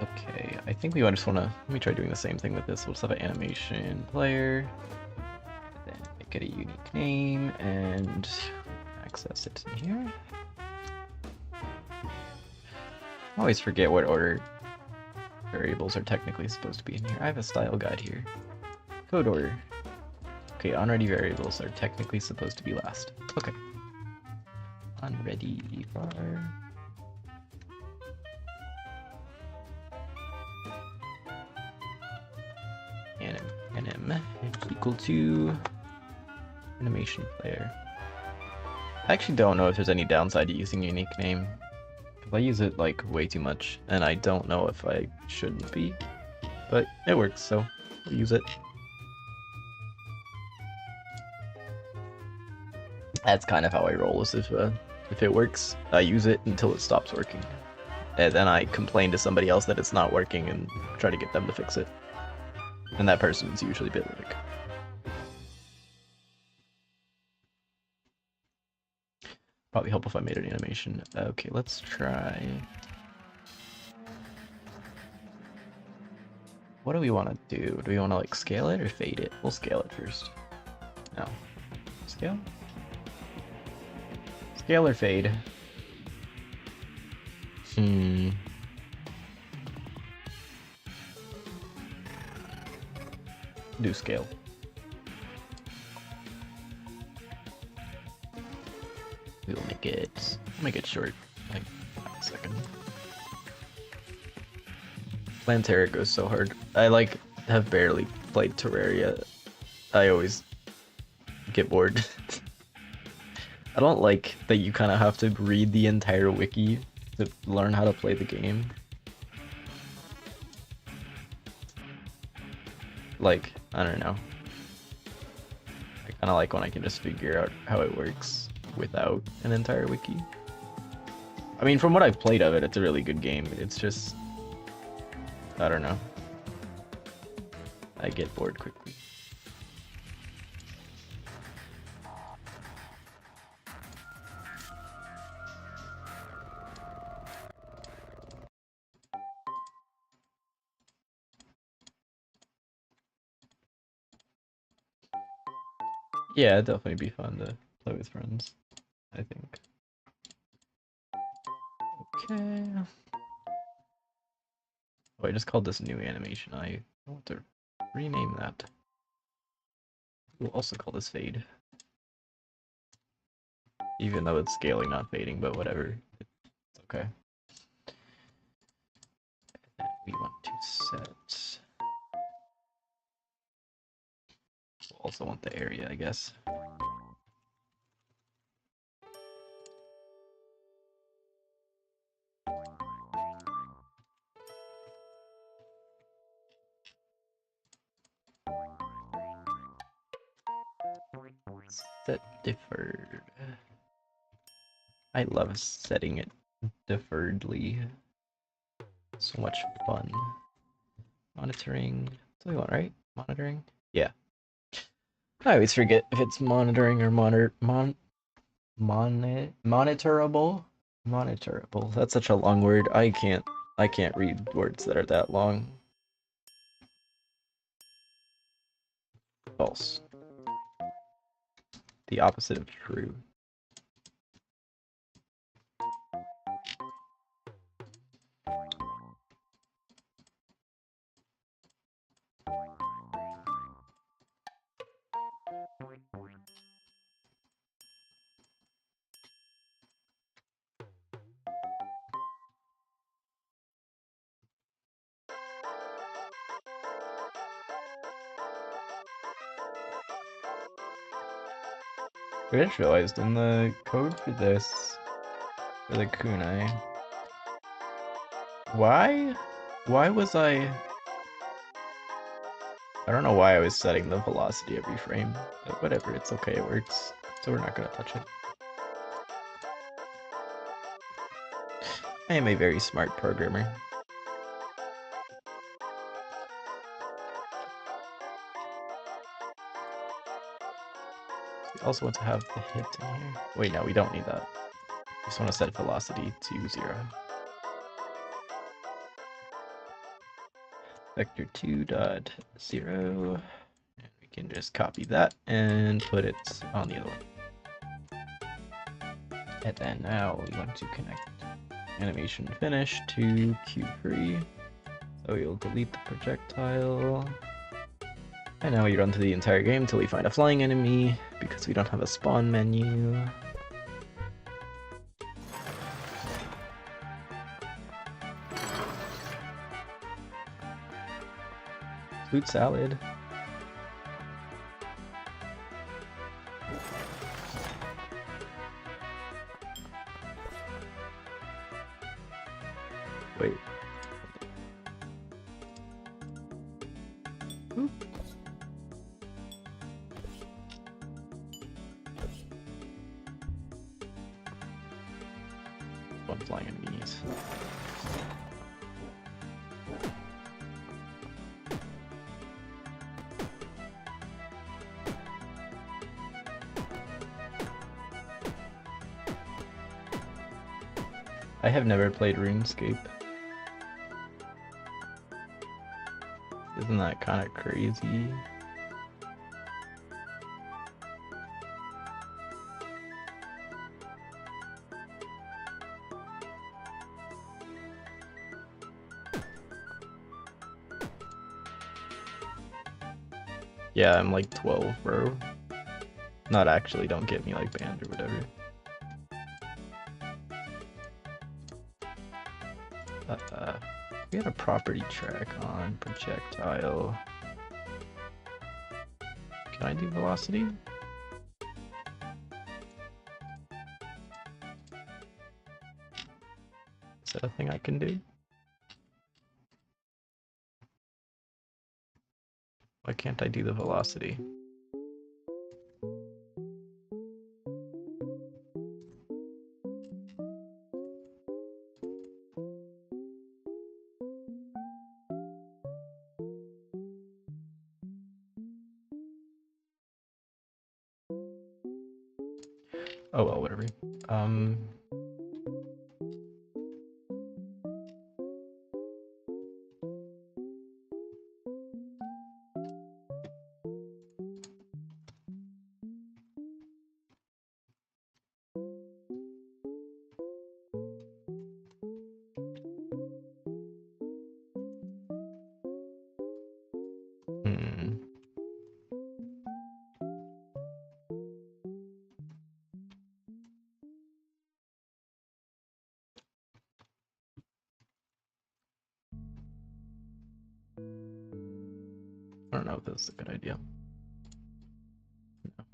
Okay, I think we just want to, let me try doing the same thing with this. We'll just have an animation player. Then make it a unique name and access it in here. I always forget what order variables are technically supposed to be in here. I have a style guide here. Code order. Okay, onReady variables are technically supposed to be last. Okay. OnReady var. Anim equal to animation player. I actually don't know if there's any downside to using unique name. I use it like way too much, and I don't know if I shouldn't be, but it works, so we'll use it. That's kind of how I roll. Is if it works, I use it until it stops working, and then I complain to somebody else that it's not working and try to get them to fix it. And that person's usually Bitlytic. Probably help if I made an animation. Okay, let's try. What do we want to do? Do we want to like scale it or fade it? We'll scale it first. No. Scale? Scale or fade? Do scale. We'll make it short. Like a second. Plantera goes so hard. I like have barely played Terraria. I always get bored. I don't like that you kind of have to read the entire wiki to learn how to play the game. Like, I don't know. I kind of like when I can just figure out how it works without an entire wiki. I mean, from what I've played of it, it's a really good game. It's just, I don't know. I get bored quickly. Yeah, it'd definitely be fun to play with friends, I think. Okay. Oh, I just called this new animation. I want to rename that. We'll also call this fade. Even though it's scaling, not fading, but whatever. It's okay. And we want to set... We'll also want the area, I guess. Set deferred. I love setting it deferredly. So much fun. Monitoring. That's what we want, right? Monitoring? Yeah. I always forget if it's monitoring or monitorable. Monitorable. That's such a long word. I can't read words that are that long. False. The opposite of true. I just realized in the code for this, for the kunai, why was I don't know why I was setting the velocity every frame, but whatever, it's okay, it works, so we're not gonna touch it. I am a very smart programmer. We also want to have the hit in here. Wait, no, we don't need that. We just want to set velocity to 0. Vector 2.0. And we can just copy that and put it on the other one. And then now we want to connect animation finish to cube free. So we'll delete the projectile. And now we run through the entire game until we find a flying enemy, because we don't have a spawn menu. Fruit salad. Wait. Oop. about flying enemies. I have never played RuneScape. Isn't that kind of crazy? Yeah, I'm like 12, bro. Not actually, don't get me like banned or whatever. We had a property track on projectile. Can I do velocity? Is that a thing I can do? Why can't I do the velocity? Oh well, whatever. I don't know if this is a good idea. No.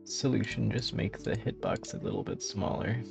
Solution, just make the hitbox a little bit smaller.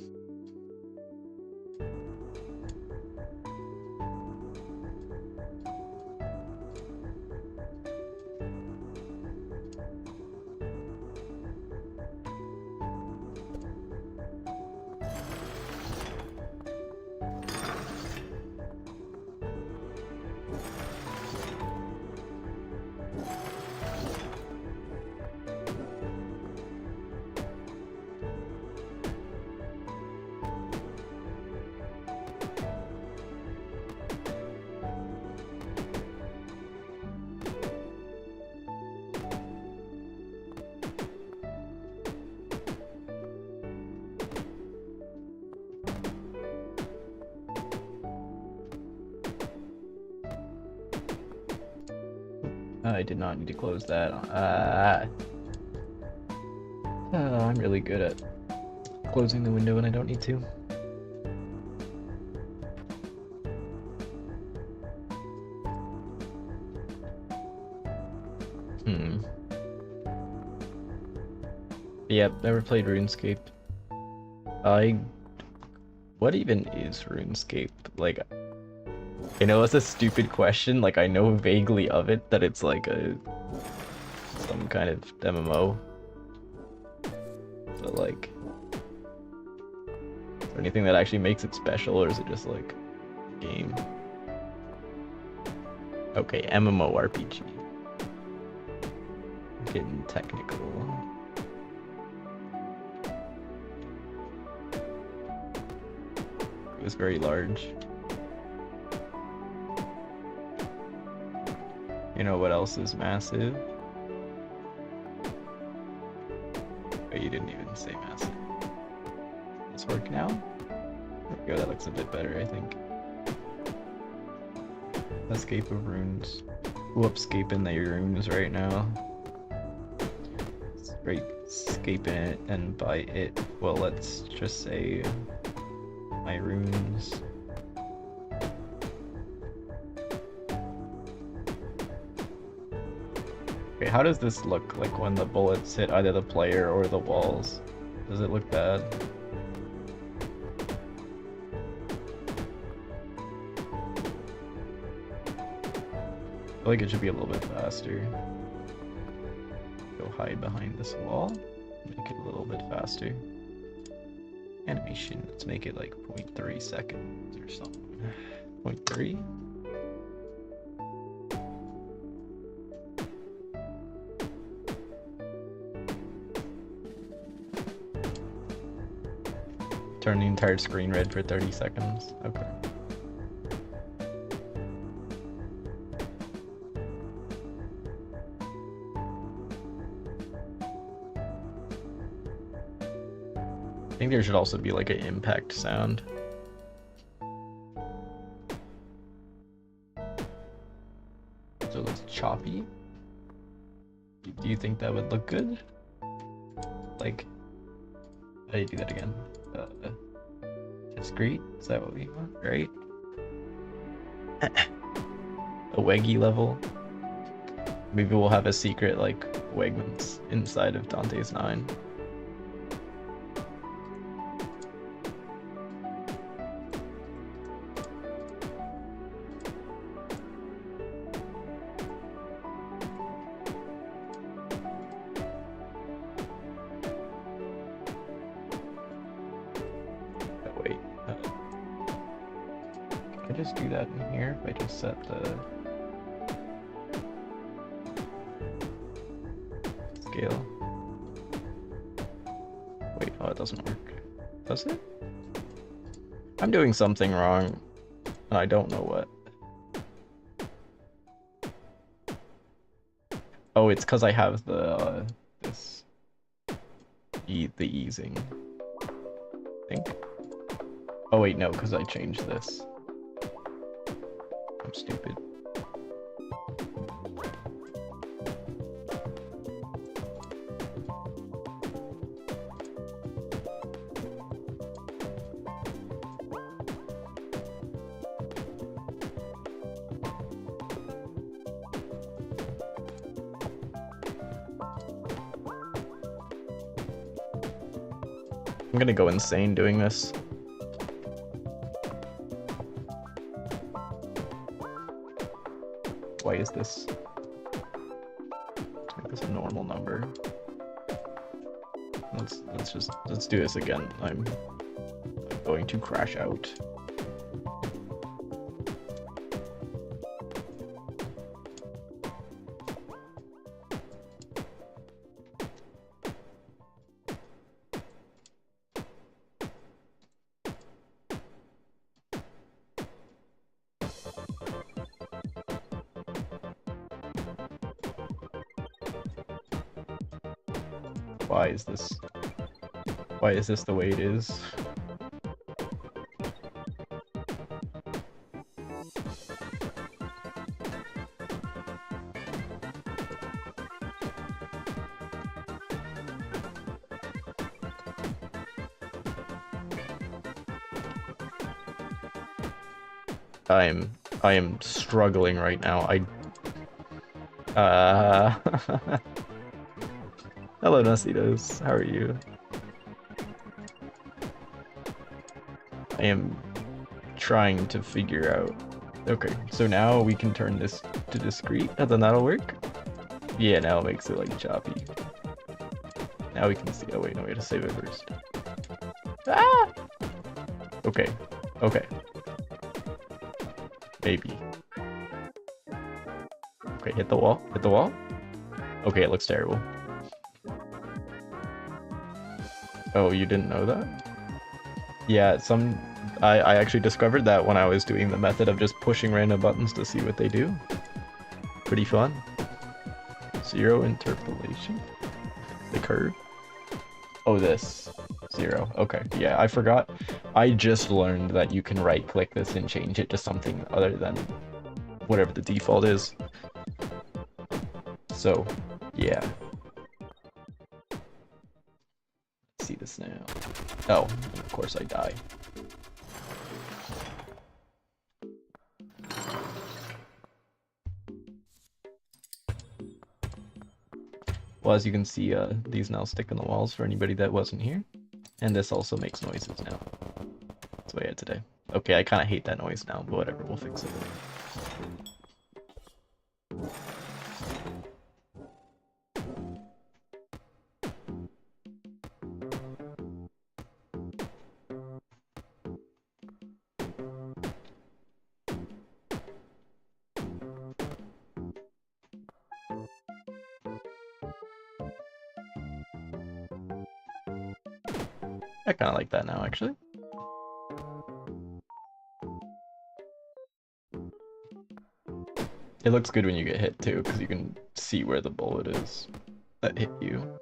I did not need to close that. I'm really good at closing the window when I don't need to. Yep, never played RuneScape. What even is RuneScape? Like, I know it's a stupid question, like I know vaguely of it, that it's like some kind of MMO. But like, is there anything that actually makes it special, or is it just like a game? Okay, MMORPG. Getting technical. It was very large. You know what else is massive? Oh, you didn't even say massive. Does this work now? There we go, that looks a bit better, I think. Escape of runes. Ooh, escaping the runes right now. Right, escaping it, and by it, well, let's just say my runes. Okay, how does this look like when the bullets hit either the player or the walls? Does it look bad? I feel like it should be a little bit faster. Go. hide behind this wall. Make it a little bit faster. Animation, let's make it like 0.3 seconds or something. 0.3? Turn the entire screen red for 30 seconds. Okay. I think there should also be like an impact sound. So it's choppy. Do you think that would look good? Like, how do you do that again? Discrete? Is that what we want? Right? A weggy level. Maybe we'll have a secret like Wegmans inside of Dante's 9. Just do that in here if I just set the scale. Wait, oh, it doesn't work. Does it? I'm doing something wrong, and I don't know what. Oh, it's because I have the the easing. I think. Oh wait, no, because I changed this. I'm stupid. I'm gonna go insane doing this. Why is this? Make this a normal number. Let's do this again. I'm going to crash out. Why is this the way it is? I am struggling right now. Hello, Nasitos. How are you? I am trying to figure out. Okay, so now we can turn this to discrete, and then that'll work. Yeah, now it makes it like choppy. Now we can see. Oh wait, no, we have to save it first. Ah! Okay. Okay. Maybe. Okay, hit the wall. Hit the wall. Okay, it looks terrible. Oh, you didn't know that? Yeah, I actually discovered that when I was doing the method of just pushing random buttons to see what they do. Pretty fun. Zero interpolation. The curve. Oh, this. Zero. Okay, yeah, I forgot. I just learned that you can right-click this and change it to something other than whatever the default is. So, yeah. Let's see this now. Oh, of course I die. Well, as you can see, these now stick in the walls for anybody that wasn't here. And this also makes noises now. That's what I had today. Okay, I kind of hate that noise now, but whatever, we'll fix it. I kind of like that now, actually. It looks good when you get hit too, because you can see where the bullet is that hit you.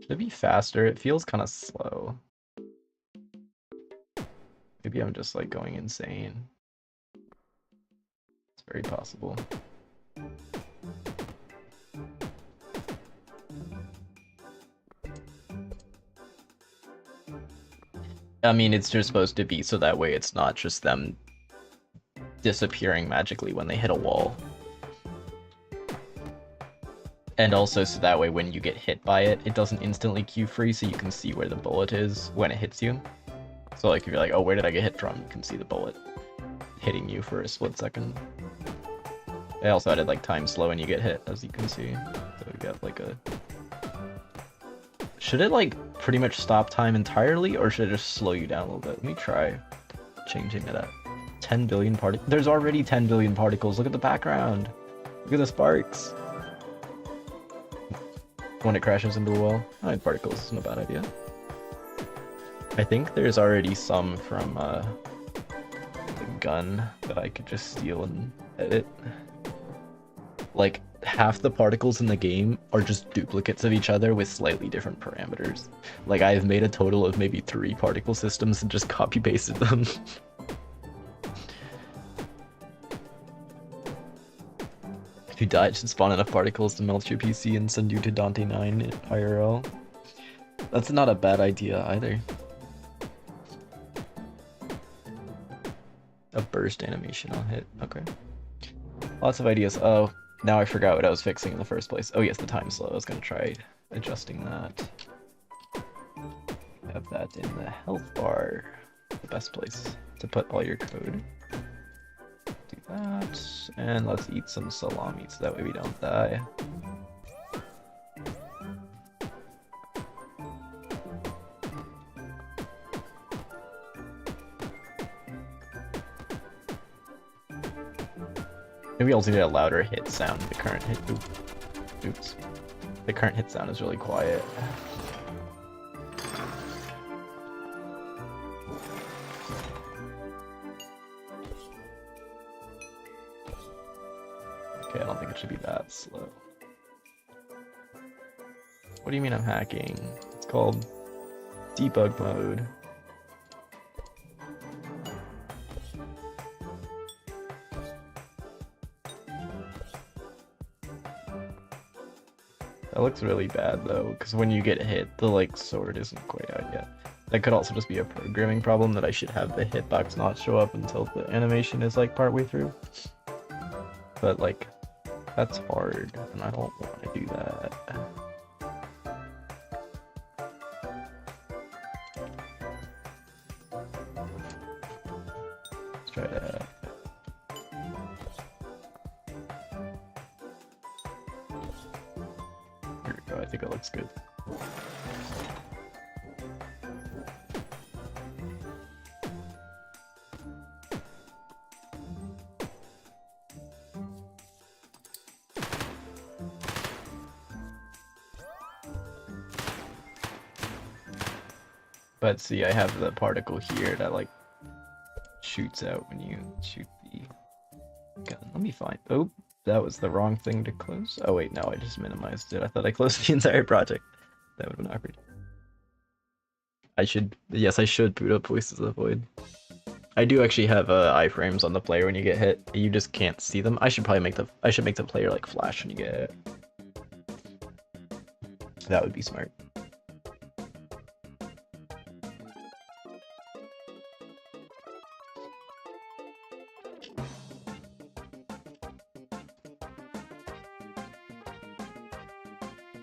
Should it be faster? It feels kind of slow. Maybe I'm just like going insane. It's very possible. I mean, it's just supposed to be so that way it's not just them disappearing magically when they hit a wall. And also so that way when you get hit by it, it doesn't instantly queue free, so you can see where the bullet is when it hits you. So like if you're like, oh, where did I get hit from? You can see the bullet hitting you for a split second. I also added like time slow when you get hit, as you can see. So we got like a... Should it like pretty much stop time entirely, or should it just slow you down a little bit? Let me try changing it up. 10 billion particles. There's already 10 billion particles. Look at the background. Look at the sparks. When it crashes into a wall. 9 particles isn't a bad idea. I think there's already some from the gun that I could just steal and edit. Like, half the particles in the game are just duplicates of each other with slightly different parameters. Like, I've made a total of maybe 3 particle systems and just copy-pasted them. If you die, it should spawn enough particles to melt your PC and send you to Dante 9 in IRL. That's not a bad idea either. A burst animation I'll hit. Okay. Lots of ideas. Oh, now I forgot what I was fixing in the first place. Oh yes, the time slow. I was gonna try adjusting that. Have that in the health bar. The best place to put all your code. Do that, and let's eat some salami so that way we don't die. Maybe also need a louder hit sound. The current hit, oops. The current hit sound is really quiet. Okay, I don't think it should be that slow. What do you mean I'm hacking? It's called debug mode. That looks really bad though, because when you get hit, the like sword isn't quite out yet. That could also just be a programming problem that I should have the hitbox not show up until the animation is like partway through. But like, that's hard, and I don't want to do that. Let's try that. Here we go, I think it looks good. But see, I have the particle here that like shoots out when you shoot the gun. Let me find. Oh, that was the wrong thing to close. Oh wait, no, I just minimized it. I thought I closed the entire project. That would have been awkward. I should, yes, I should boot up Voices of the Void. I do actually have iframes on the player when you get hit. You just can't see them. I should probably make the player like flash when you get hit. That would be smart.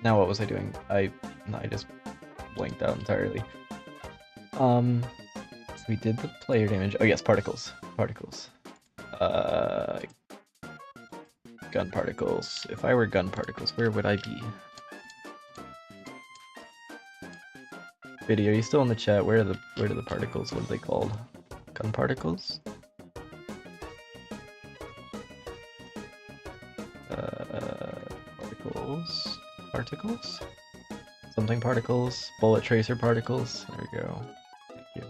Now what was I doing? I just blanked out entirely. So we did the player damage. Oh yes, particles. Particles. Gun particles. If I were gun particles, where would I be? Video, are you still in the chat? Where are the particles? What are they called? Gun particles? particles? Something particles, bullet tracer particles. There we go. Thank you.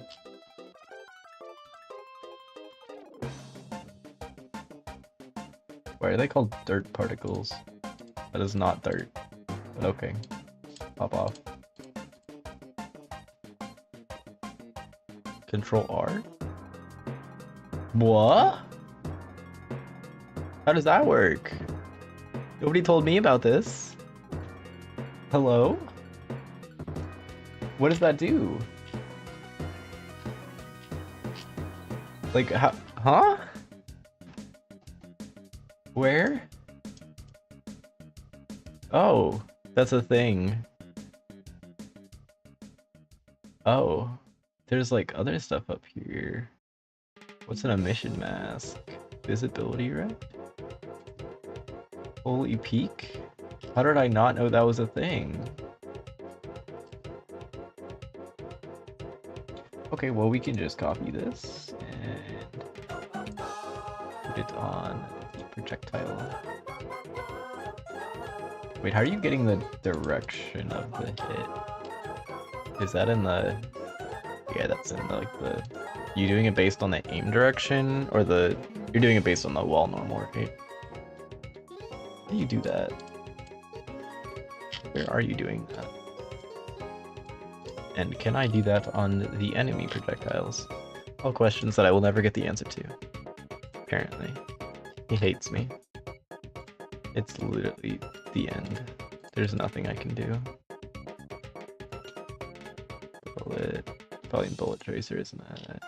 Why are they called dirt particles? That is not dirt. But okay. Pop off. Control R? What? How does that work? Nobody told me about this. Hello? What does that do? Like, how? Huh? Where? Oh, that's a thing. Oh, there's like other stuff up here. What's an emission mask? Visibility rep? Holy peak? How did I not know that was a thing? Okay, well we can just copy this and put it on the projectile. Wait, how are you getting the direction of the hit? Is that in the... Yeah, that's in the, like the... You doing it based on the aim direction, or the... You're doing it based on the wall normal, right? How do you do that? Where are you doing that? And can I do that on the enemy projectiles? All questions that I will never get the answer to. Apparently. He hates me. It's literally the end. There's nothing I can do. Bullet. Probably bullet tracer, isn't that?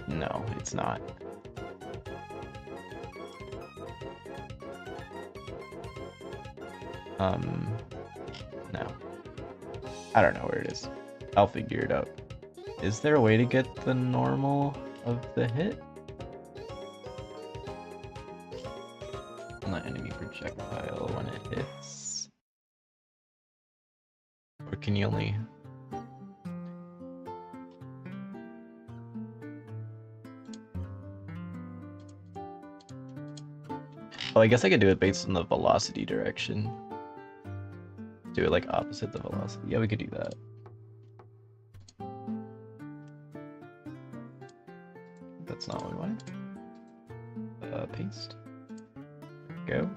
No, it's not. No. I don't know where it is. I'll figure it out. Is there a way to get the normal of the hit? On the enemy projectile when it hits? Or can you only... Oh, I guess I could do it based on the velocity direction. Do it like opposite the velocity. Yeah, we could do that. That's not what we wanted. Paste. There we go.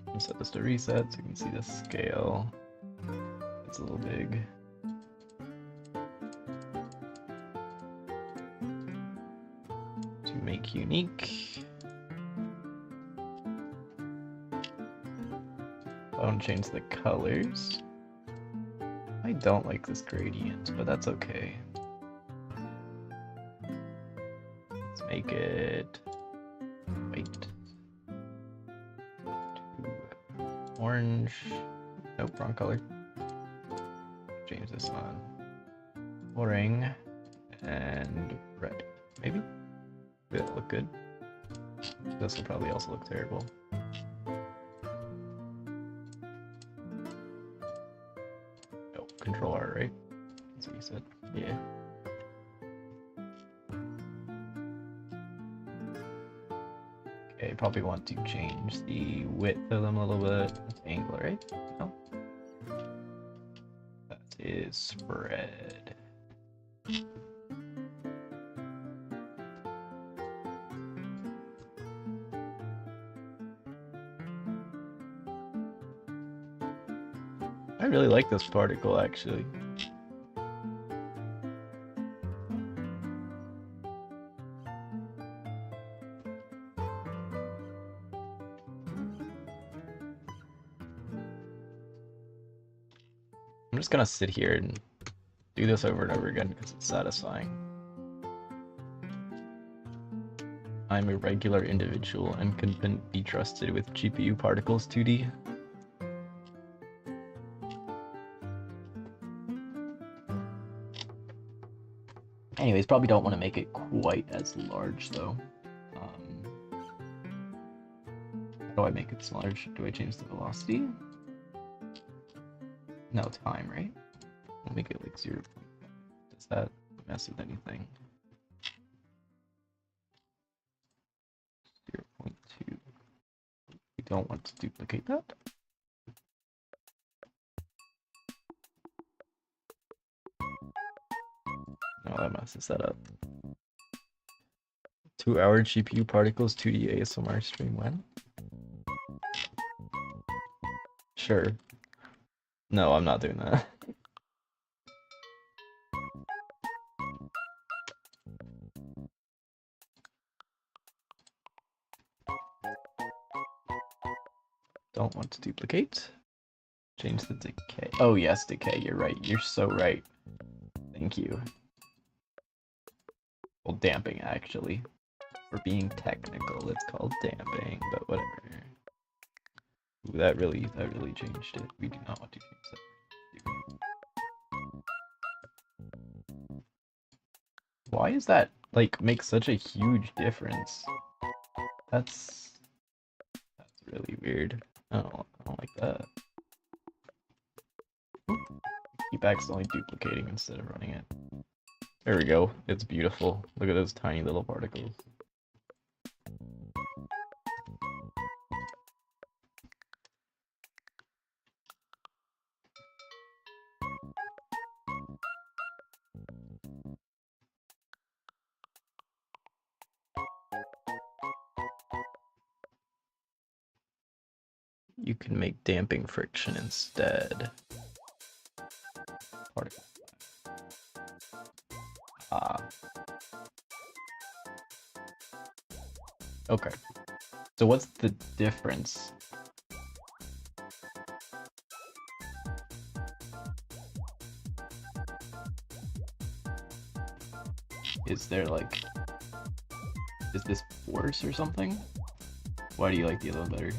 I'll set this to reset so you can see the scale. It's a little big. To make unique. I don't change the colors. I don't like this gradient, but that's okay. Let's make it white. Orange. Nope, wrong color. Change this one. Orange and red. Maybe? That'll look good. This will probably also look terrible. Oh, Control R, right? That's what you said. Yeah. Okay, probably want to change the width of them a little bit. That's angle, right? No. That is spread. I really like this particle, actually. I'm just gonna sit here and do this over and over again because it's satisfying. I'm a regular individual and can be trusted with GPU particles 2D. Anyways, probably don't want to make it quite as large though. How do I make it smaller? Do I change the velocity? No time, right? We'll make it like 0. Does that mess with anything? 0.2. We don't want to duplicate that. No, that messes that up. 2-hour GPU particles, 2D ASMR stream when? Sure. No, I'm not doing that. Don't want to duplicate. Change the decay. Oh yes, decay, you're right. You're so right. Thank you. Well, damping, actually. For being technical, it's called damping, but whatever. Ooh, that really changed it. We do not want to change that. Why is that, like, make such a huge difference? That's really weird. I don't like that. Keep accidentally duplicating instead of running it. There we go. It's beautiful. Look at those tiny little particles. You can make damping friction instead. Particle. Okay. So what's the difference? Is there like... Is this force or something? Why do you like the other one better?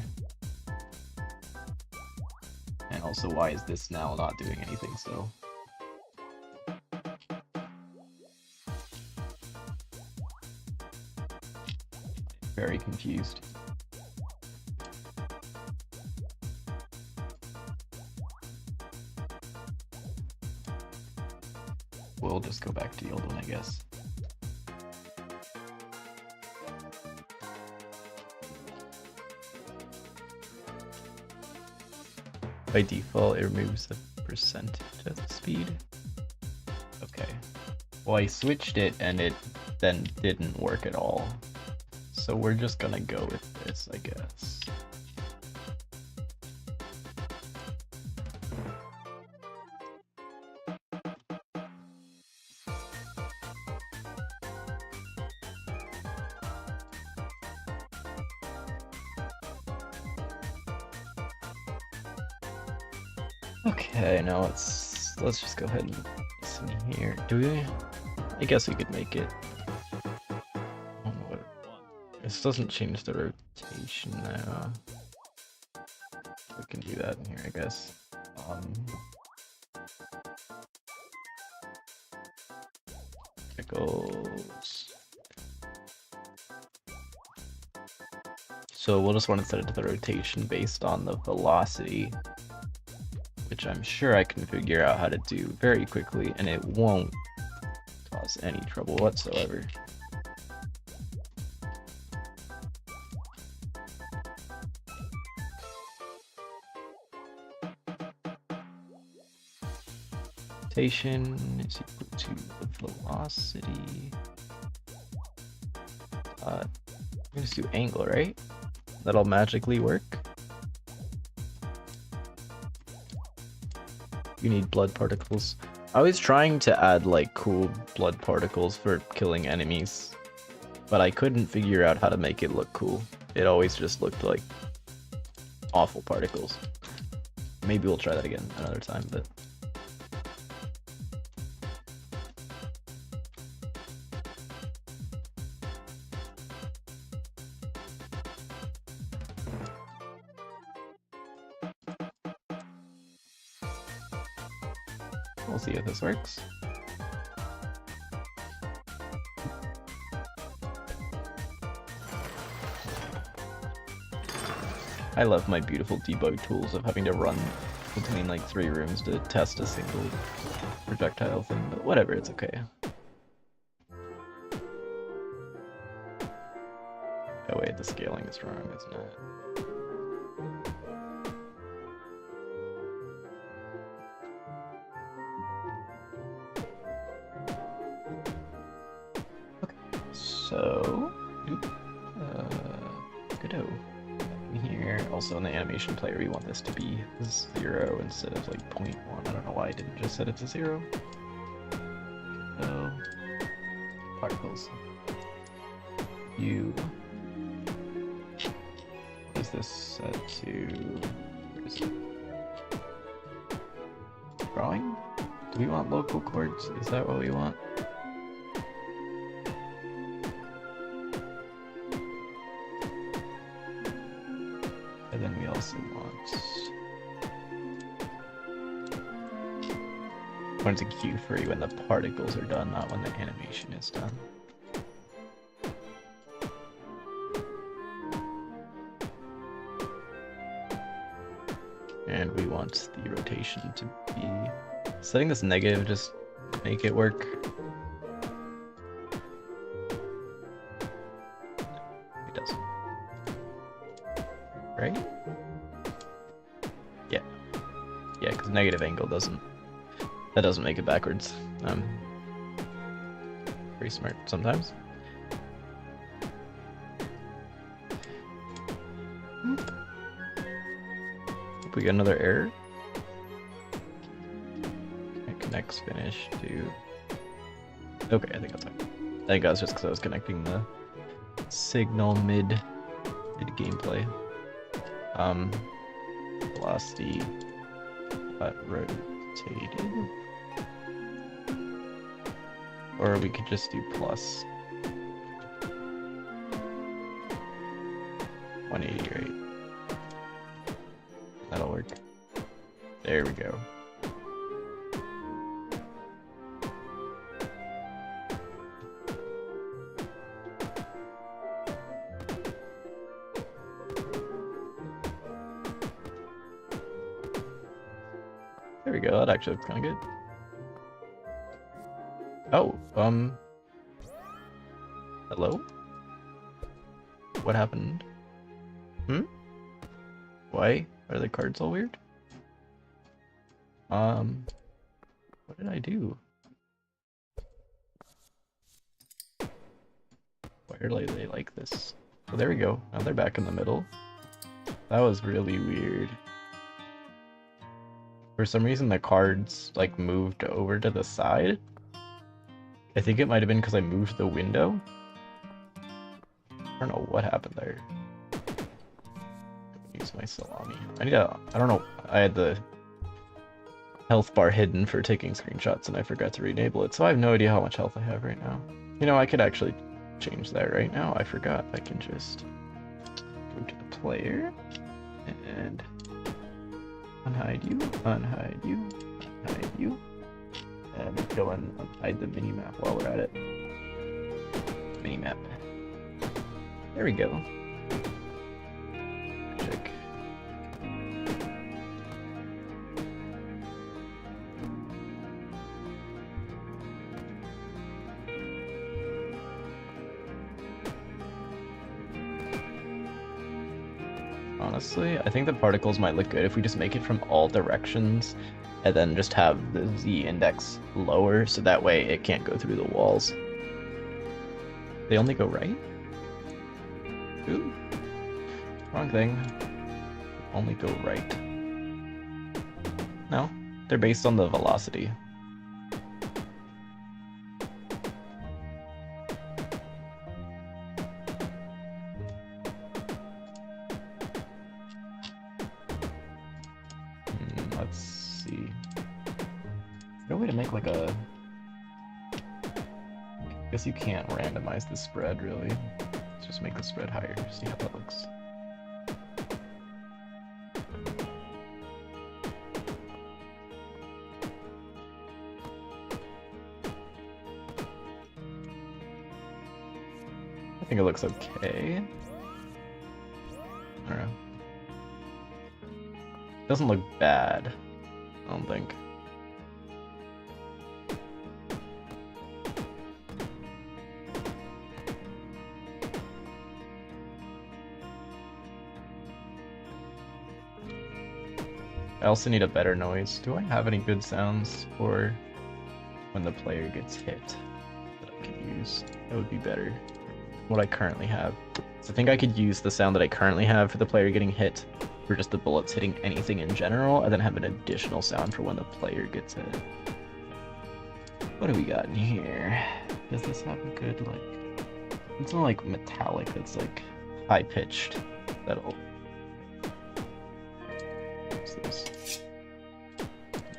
And also, why is this now not doing anything still? Very confused. We'll just go back to the old one, I guess. By default, it removes the percentage of the speed. Okay. Well, I switched it and it then didn't work at all. So we're just gonna go with this, I guess. Okay, now let's just go ahead and listen here. Do we? I guess we could make it. I don't know what this doesn't change the rotation now. We can do that in here, I guess. Pickles. So we'll just want to set it to the rotation based on the velocity, which I'm sure I can figure out how to do very quickly, and it won't cause any trouble whatsoever. Rotation is equal to the velocity. I'm gonna do angle, right? That'll magically work. You need blood particles. I was trying to add like cool blood particles for killing enemies, but I couldn't figure out how to make it look cool. It always just looked like awful particles. Maybe we'll try that again another time, but... We'll see if this works. I love my beautiful debug tools of having to run between like 3 rooms to test a single projectile thing, but whatever, it's okay. Oh wait, the scaling is wrong, isn't it? Okay, so Godot. Here, also in the animation player, we want this to be 0 instead of like 0.1. I don't know why I didn't just set it to 0. So, particles. You. Is this set to? Where is it? Drawing? Do we want local chords? Is that what we want? And then we also want a cue free when the particles are done, not when the animation is done. And we want the rotation to be... Setting this negative, just make it work. It does. Right? Yeah. Yeah, because negative angle doesn't... That doesn't make it backwards. Pretty smart sometimes. We get another error. It connects finish to... Okay, I think that's fine. I think that was just because I was connecting the signal mid gameplay. Velocity rotated. Or we could just do plus 180, right? That'll work. There we go. There we go, that actually looks kind of good. Oh, hello? What happened? Why are the cards all weird? What did I do? Why are they like this? Oh, there we go. Now they're back in the middle. That was really weird. For some reason the cards like moved over to the side. I think it might have been because I moved the window. I don't know what happened there. Use my salami. I don't know. I had the health bar hidden for taking screenshots and I forgot to re-enable it, so I have no idea how much health I have right now. You know, I could actually change that right now. I forgot. I can just go to the player and unhide you, unhide you, unhide you, and go and unhide the minimap while we're at it. Minimap. There we go. Check. Honestly, I think the particles might look good if we just make it from all directions and then just have the Z index lower so that way it can't go through the walls. They only go right? Ooh. Wrong thing. Only go right. No, they're based on the velocity. Let's see. Is there a way to make like a... I guess you can't randomize the spread really. Let's just make the spread higher, see how that looks. I think it looks okay. I don't know. It doesn't look bad. I don't think. I also need a better noise. Do I have any good sounds for when the player gets hit that I can use? That would be better. What I currently have. So I think I could use the sound that I currently have for the player getting hit for just the bullets hitting anything in general, and then have an additional sound for when the player gets hit. What do we got in here? Does this have a good, like... It's not like metallic that's like high-pitched. That'll... What's this?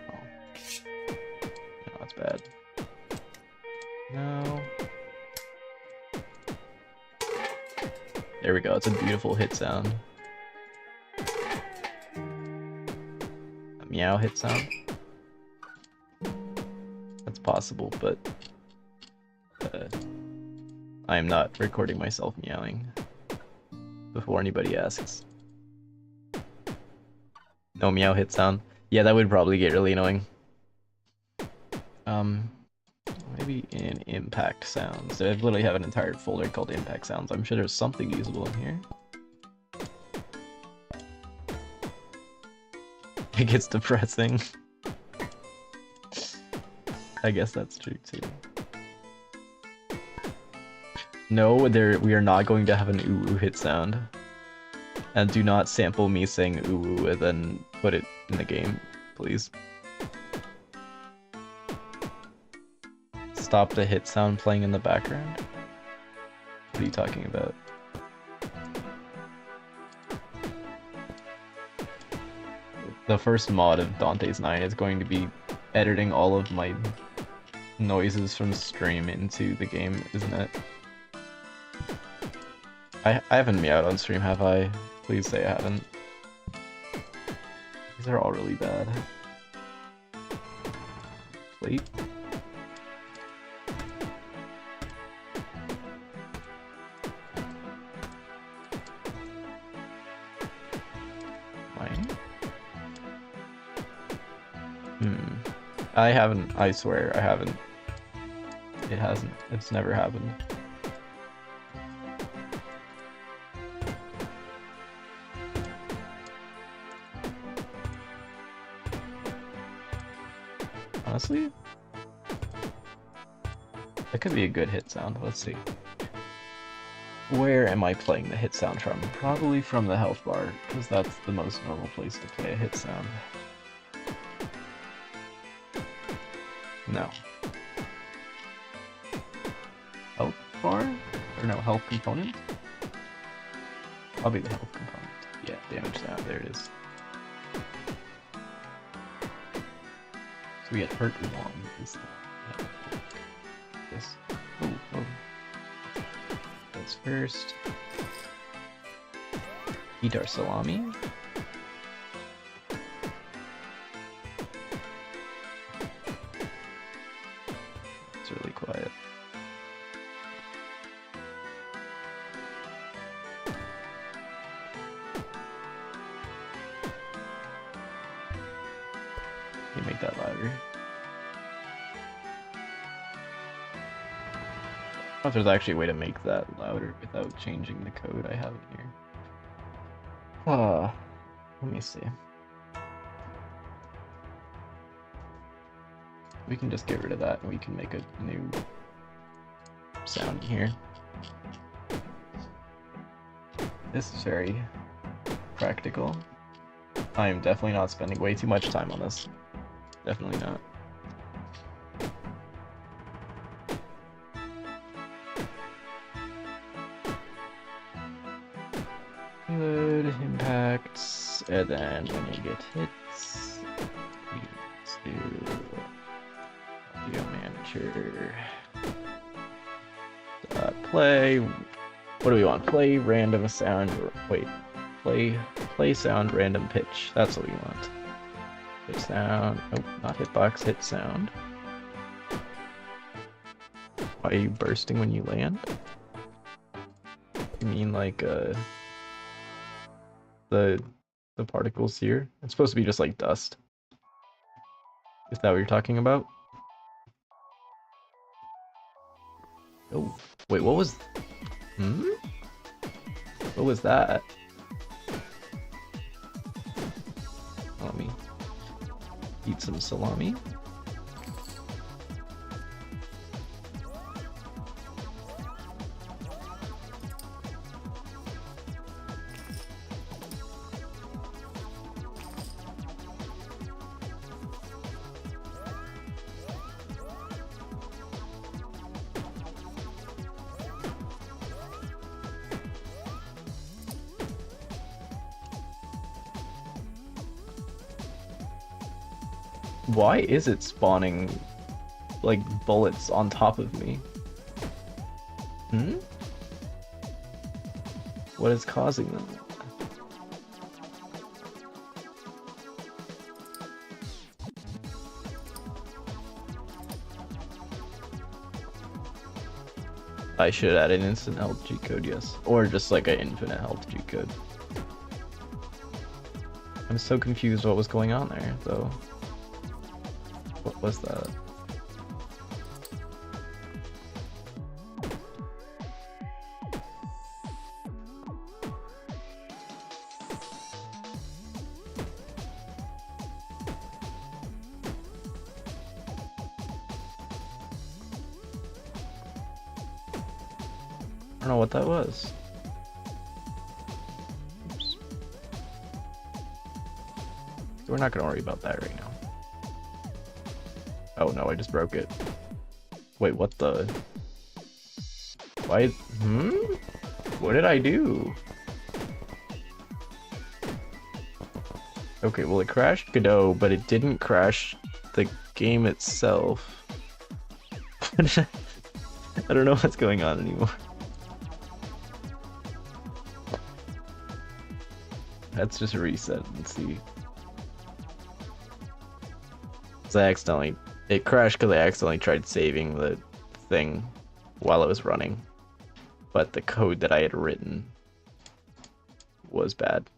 No. No, that's bad. No. There we go, it's a beautiful hit sound. A meow hit sound? That's possible, but I am not recording myself meowing before anybody asks. No meow hit sound. Yeah, that would probably get really annoying. Maybe in impact sounds. I literally have an entire folder called impact sounds. I'm sure there's something usable in here. It gets depressing. I guess that's true too. No, we are not going to have an ooh ooh hit sound. And do not sample me saying ooh ooh and then put it in the game, please. Stop the hit sound playing in the background? What are you talking about? The first mod of Dante's 9 is going to be editing all of my noises from stream into the game, isn't it? I haven't meowed on stream, have I? Please say I haven't. These are all really bad. Plate? I haven't, I swear, I haven't. It hasn't. It's never happened. Honestly? That could be a good hit sound. Let's see. Where am I playing the hit sound from? Probably from the health bar, because that's the most normal place to play a hit sound. No. Health bar? Or no, health component? Probably the health component. Yeah, damage sound. There it is. So we get hurt 1. This. Oh. That's first. Eat our salami. It's really quiet. Can you make that louder? I don't know if there's actually a way to make that louder without changing the code I have in here. Let me see. We can just get rid of that and we can make a new sound here. This is very practical. I am definitely not spending way too much time on this. Definitely not. Good impacts, and then when you get hits, we do audio manager. Play. What do we want? Play random sound. Wait. Play sound random pitch. That's what we want. Hit sound. Nope, not hitbox. Hit sound. Why are you bursting when you land? You mean like the particles here? It's supposed to be just like dust. Is that what you're talking about? Oh, wait, what was... Hmm? What was that? Let me eat some salami. Why is it spawning, like, bullets on top of me? Hmm? What is causing them? I should add an instant health cheat code, yes. Or just like an infinite health cheat code. I'm so confused what was going on there, though. What was that? I don't know what that was. Oops. We're not gonna worry about that right now. Oh no, I just broke it. Wait, what the? Why? Hmm? What did I do? Okay, well it crashed Godot, but it didn't crash the game itself. I don't know what's going on anymore. Let's just reset and see. It crashed because I accidentally tried saving the thing while it was running. But the code that I had written was bad.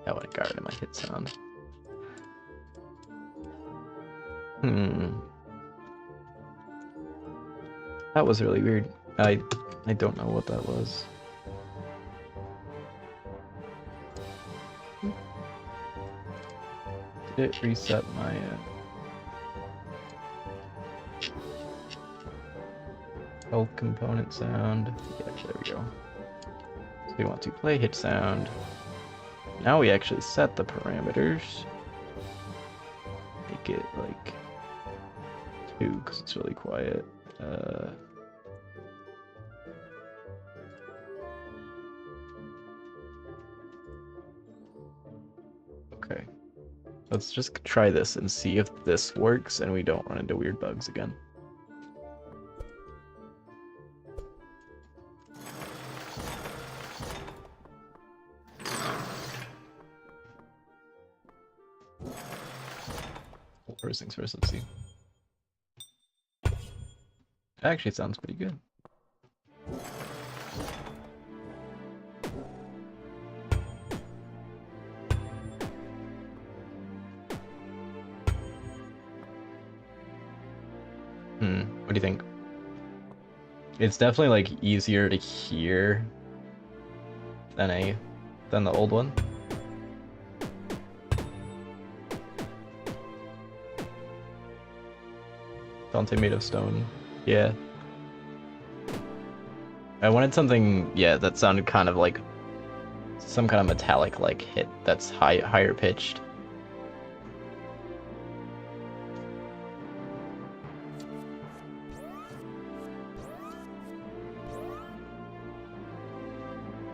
I would have got rid of my hit sound. That was really weird. I don't know what that was. Did it reset my health component sound? Yeah, there we go. So we want to play hit sound. Now we actually set the parameters. Make it like 2 because it's really quiet. Okay. Let's just try this and see if this works and we don't run into weird bugs again. Well, first things first, let's see. Actually, it sounds pretty good. What do you think? It's definitely like easier to hear than the old one. Dante made of stone. Yeah. I wanted something, yeah, that sounded kind of like some kind of metallic like hit that's higher pitched.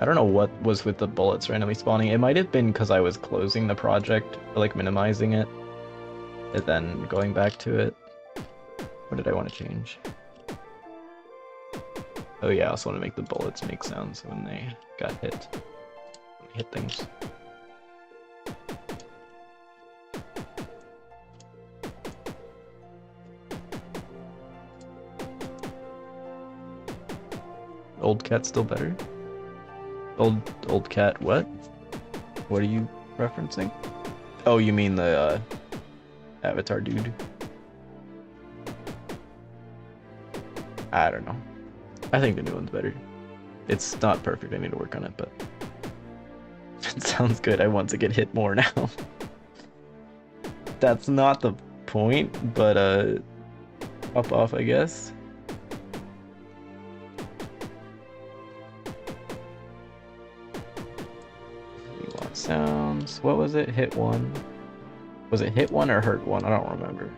I don't know what was with the bullets randomly spawning. It might have been because I was closing the project, or like minimizing it, and then going back to it. What did I want to change? Oh yeah, I also want to make the bullets make sounds when they got hit. When they hit things. old cat still better? Old cat what? What are you referencing? Oh, you mean the Avatar dude? I don't know. I think the new one's better. It's not perfect, I need to work on it, but it sounds good. I want to get hit more now. That's not the point, but up off, I guess. We want sounds. What was it? Hit one. Was it hit one or hurt one? I don't remember.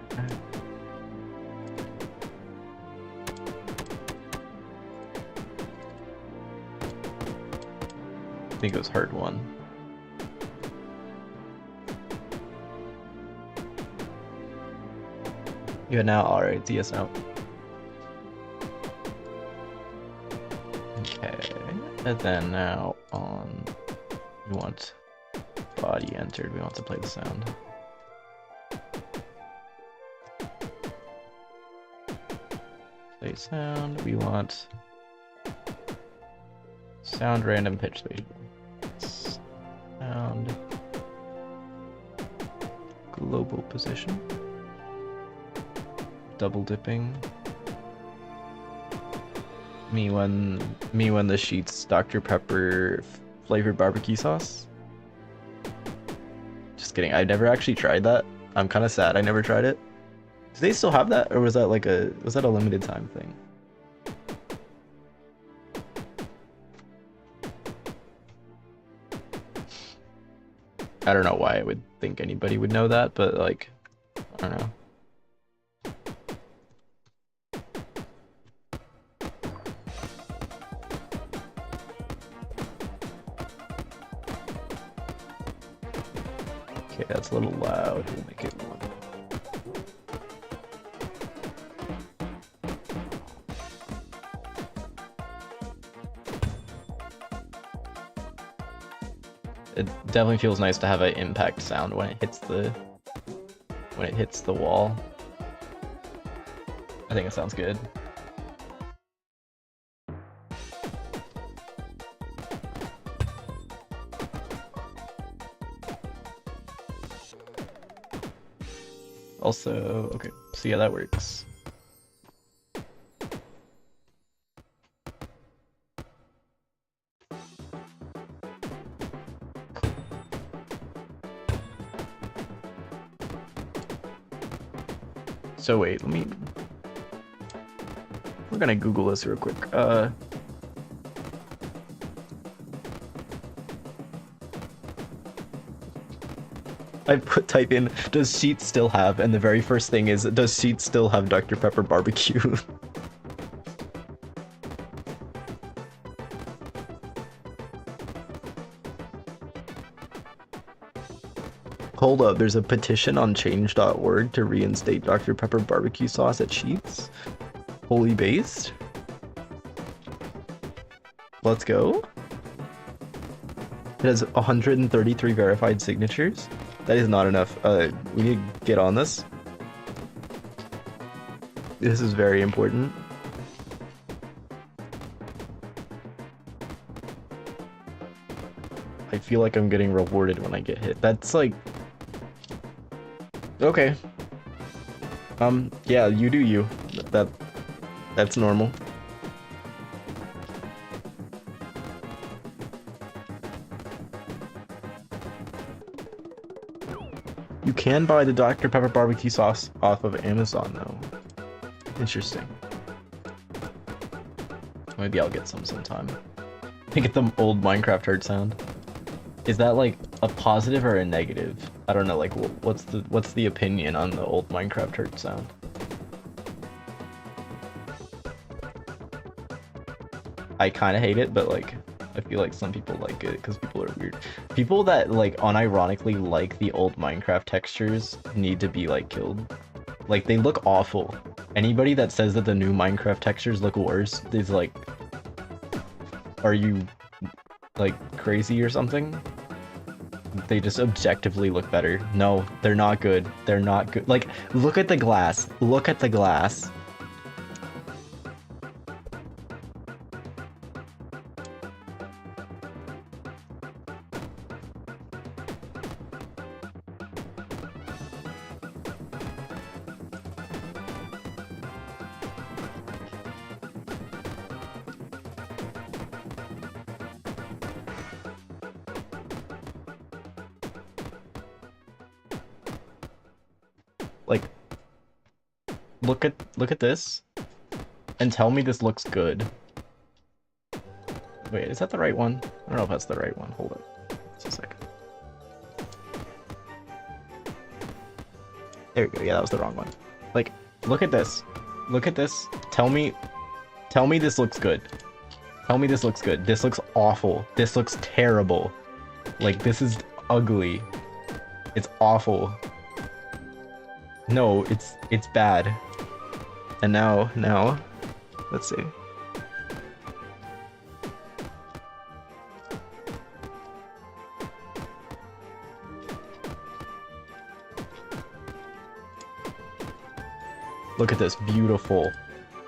I think it was hurt one. Yeah, now, alright, DS out. Okay, and then now on, we want body entered, we want to play the sound. Play sound, we want sound random pitch spatial. Sound global position. Double dipping. Me when the sheets Dr. Pepper flavored barbecue sauce. Just kidding. I never actually tried that. I'm kind of sad I never tried it. Do they still have that, or was that like a limited time thing? I don't know why I would think anybody would know that, but like, I don't know. Okay, that's a little loud. We'll make it one. It definitely feels nice to have an impact sound when it hits the wall. I think it sounds good. Also, okay, so yeah, that works. So wait, we're gonna Google this real quick. I type in, does Sheets still have, and the very first thing is, does Sheets still have Dr. Pepper barbecue? Hold up, there's a petition on change.org to reinstate Dr. Pepper barbecue sauce at Sheets? Holy based? Let's go. It has 133 verified signatures. That is not enough. We need to get on this. This is very important. I feel like I'm getting rewarded when I get hit. That's like... Okay. Yeah, you do you. That's normal. You can buy the Dr. Pepper barbecue sauce off of Amazon though. Interesting. Maybe I'll get some sometime. I get the old Minecraft herd sound. Is that like a positive or a negative? I don't know, like what's the opinion on the old Minecraft herd sound? I kind of hate it, but like I feel like some people like it because people are weird. People that like unironically like the old Minecraft textures need to be like killed. Like they look awful. Anybody that says that the new Minecraft textures look worse is like, are you like crazy or something? They just objectively look better. No, they're not good. They're not good. Like, look at the glass. Look at the glass. Like, look at this, and tell me this looks good. Wait, is that the right one? I don't know if that's the right one. Hold up. Just a second. There we go. Yeah, that was the wrong one. Like, look at this. Look at this. Tell me this looks good. Tell me this looks good. This looks awful. This looks terrible. Like, this is ugly. It's awful. No, it's bad. And now, let's see. Look at this, beautiful,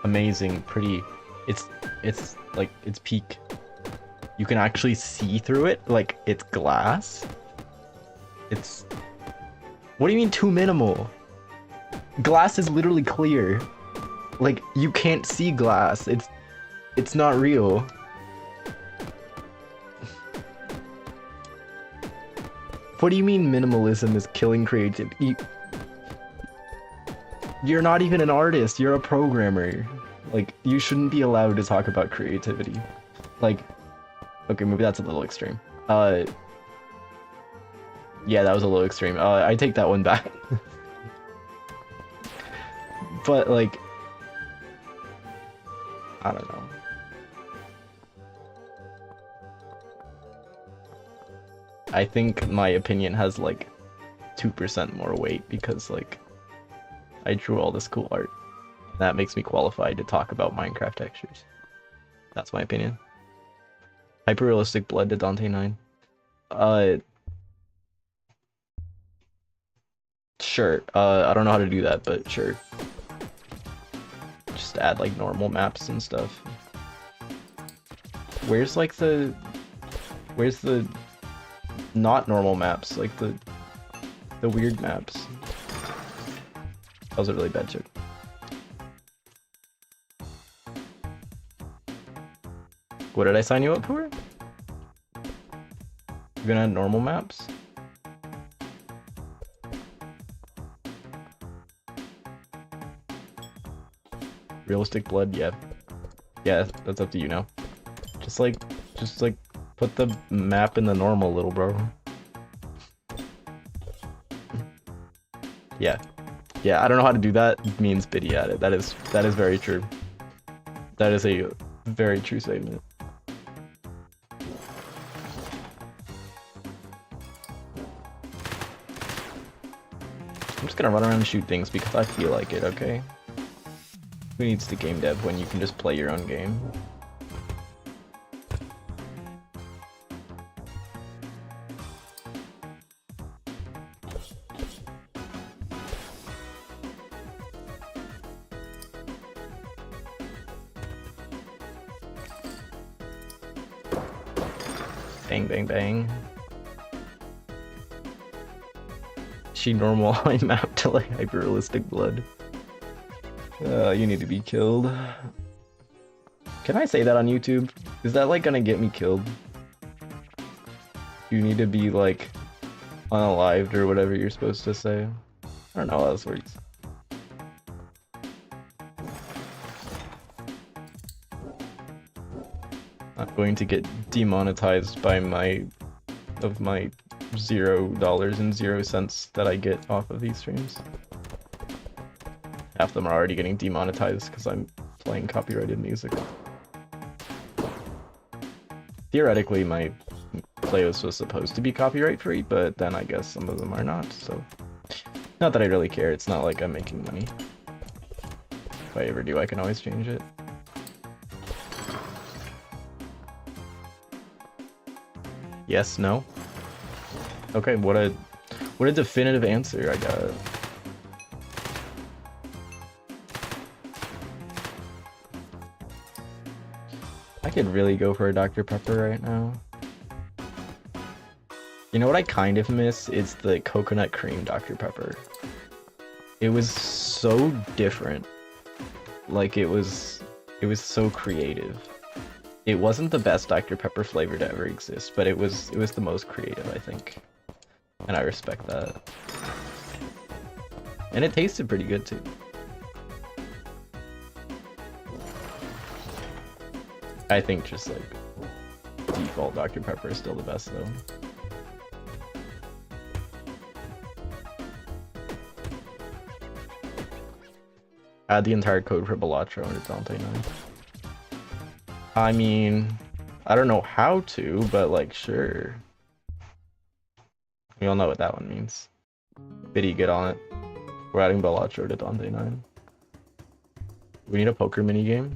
amazing, pretty. It's like, it's peak. You can actually see through it, like it's glass. It's, what do you mean too minimal? Glass is literally clear. Like, you can't see glass. It's not real. What do you mean minimalism is killing creativity? You're not even an artist, you're a programmer. Like, you shouldn't be allowed to talk about creativity. Like, okay, maybe that's a little extreme. Yeah, that was a little extreme. I take that one back. But, like, I don't know. I think my opinion has, like, 2% more weight because, like, I drew all this cool art. That makes me qualified to talk about Minecraft textures. That's my opinion. Hyper-realistic blood to Dante 9. Sure. I don't know how to do that, but sure. Just add, like, normal maps and stuff. Where's the not normal maps? Like, the weird maps. That was a really bad joke. What did I sign you up for? You're gonna add normal maps? Realistic blood, yeah. Yeah, that's up to you now. Just like put the map in the normal, little bro. Yeah. Yeah, I don't know how to do that. Me and Spitty at it. That is very true. That is a very true statement. I'm just gonna run around and shoot things because I feel like it, okay? Who needs to game dev when you can just play your own game? Bang, bang, bang. She normal I mapped to like hyper-realistic blood. You need to be killed. Can I say that on YouTube? Is that like gonna get me killed? You need to be like unalived or whatever you're supposed to say. I don't know how this works. I'm going to get demonetized by my $0.00 that I get off of these streams. Half of them are already getting demonetized because I'm playing copyrighted music. Theoretically, my playlist was supposed to be copyright free, but then I guess some of them are not, so... Not that I really care, it's not like I'm making money. If I ever do, I can always change it. Yes, no? Okay, what a definitive answer I got. I could really go for a Dr. Pepper right now. You know what I kind of miss? It's the coconut cream Dr. Pepper. It was so different. Like, it was so creative. It wasn't the best Dr. Pepper flavor to ever exist, but it was the most creative, I think. And I respect that. And it tasted pretty good too. I think just like default Dr. Pepper is still the best though. Add the entire code for Balatro into Dante 9. I mean, I don't know how to, but like, sure. We all know what that one means. Biddy, get on it. We're adding Balatro to Dante 9. We need a poker minigame.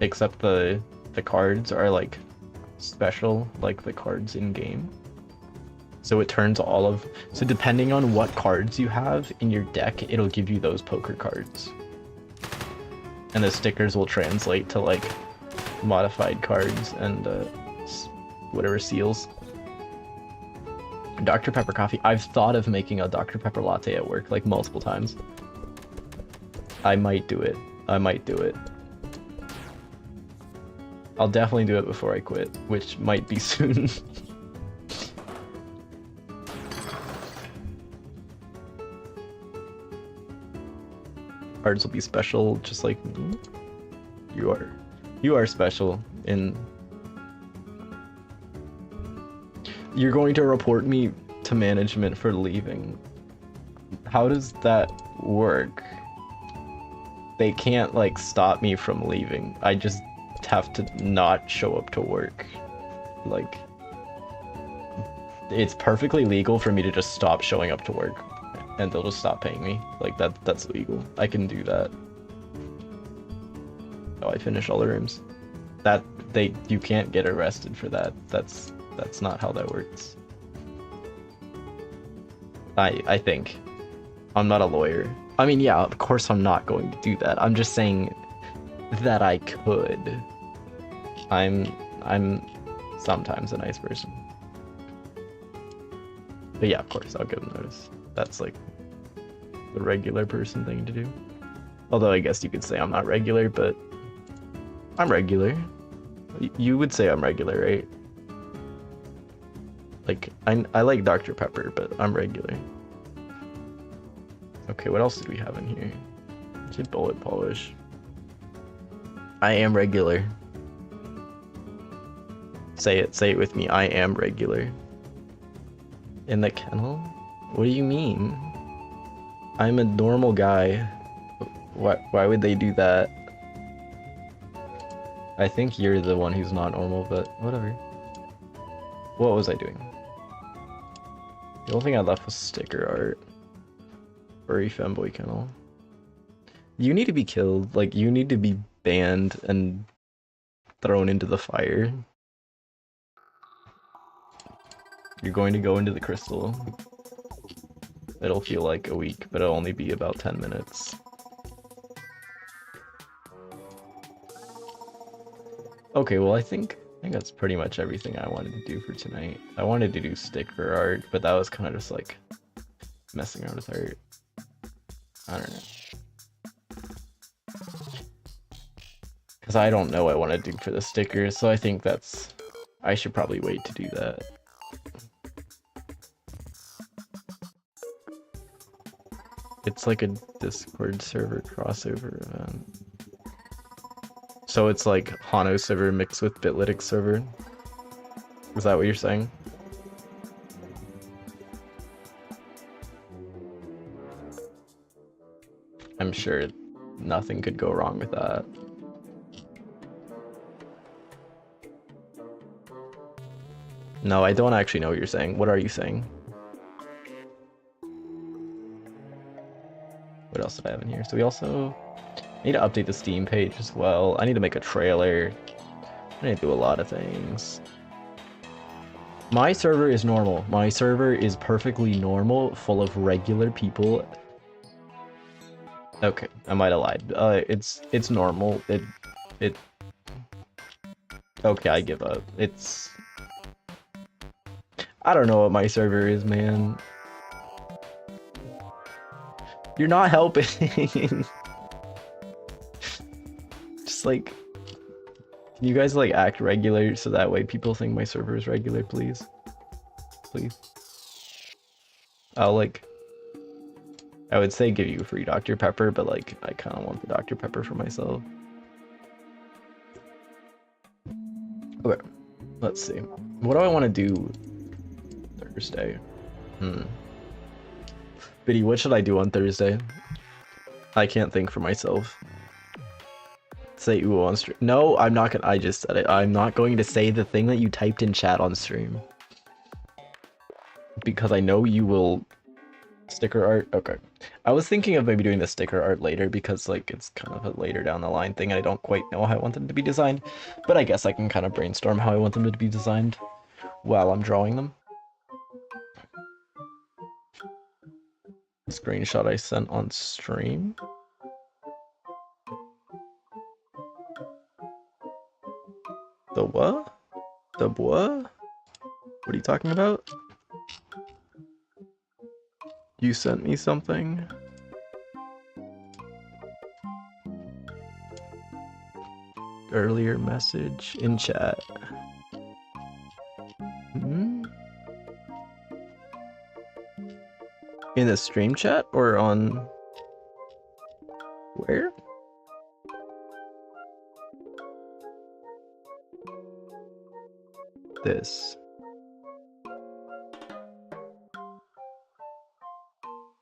Except the cards are like special, like the cards in game. So it turns all of... So depending on what cards you have in your deck, it'll give you those poker cards. And the stickers will translate to like modified cards and whatever seals. Dr. Pepper coffee. I've thought of making a Dr. Pepper latte at work like multiple times. I might do it. I might do it. I'll definitely do it before I quit, which might be soon. Cards will be special, just like me. You are special in... You're going to report me to management for leaving. How does that work? They can't, like, stop me from leaving. I just have to not show up to work. Like, it's perfectly legal for me to just stop showing up to work and they'll just stop paying me. Like, that's legal. I can do that. Oh, I finished all the rooms. You can't get arrested for that. That's not how that works. I think. I'm not a lawyer. I mean, yeah, of course I'm not going to do that. I'm just saying that I could. I'm sometimes a nice person. But yeah, of course, I'll give them notice. That's like the regular person thing to do. Although I guess you could say I'm not regular, but I'm regular. You would say I'm regular, right? Like, I like Dr. Pepper, but I'm regular. Okay, what else did we have in here? Is it bullet polish? I am regular. Say it with me. I am regular. In the kennel? What do you mean? I'm a normal guy. Why would they do that? I think you're the one who's not normal, but whatever. What was I doing? The only thing I left was sticker art. Furry femboy kennel. You need to be killed. Like, you need to be banned and thrown into the fire. You're going to go into the crystal. It'll feel like a week, but it'll only be about 10 minutes. Okay, well I think that's pretty much everything I wanted to do for tonight. I wanted to do sticker art, but that was kind of just like messing around with art. I don't know. Because I don't know what I want to do for the stickers, so I think I should probably wait to do that. It's like a Discord server crossover event. So it's like Hano server mixed with Bitlytics server. Is that what you're saying? I'm sure nothing could go wrong with that. No, I don't actually know what you're saying. What are you saying? What else did I have in here? So we also need to update the Steam page as well. I need to make a trailer. I need to do a lot of things. My server is normal. My server is perfectly normal, full of regular people. Okay, I might have lied. It's normal. It. Okay, I give up. I don't know what my server is, man. You're not helping. Just like, can you guys like act regular so that way people think my server is regular, please? Please. I'll like I would say give you free Dr. Pepper, but like I kind of want the Dr. Pepper for myself. Okay, let's see. What do I want to do Thursday? Biddy, what should I do on Thursday? I can't think for myself. Say ooh on stream. No, I'm not gonna. I just said it. I'm not going to say the thing that you typed in chat on stream. Because I know you will. Sticker art? Okay. I was thinking of maybe doing the sticker art later because like it's kind of a later down the line thing and I don't quite know how I want them to be designed. But I guess I can kind of brainstorm how I want them to be designed while I'm drawing them. Screenshot I sent on stream. The what? The what? What are you talking about? You sent me something? Earlier message in chat. Hmm? In the stream chat or on where? This.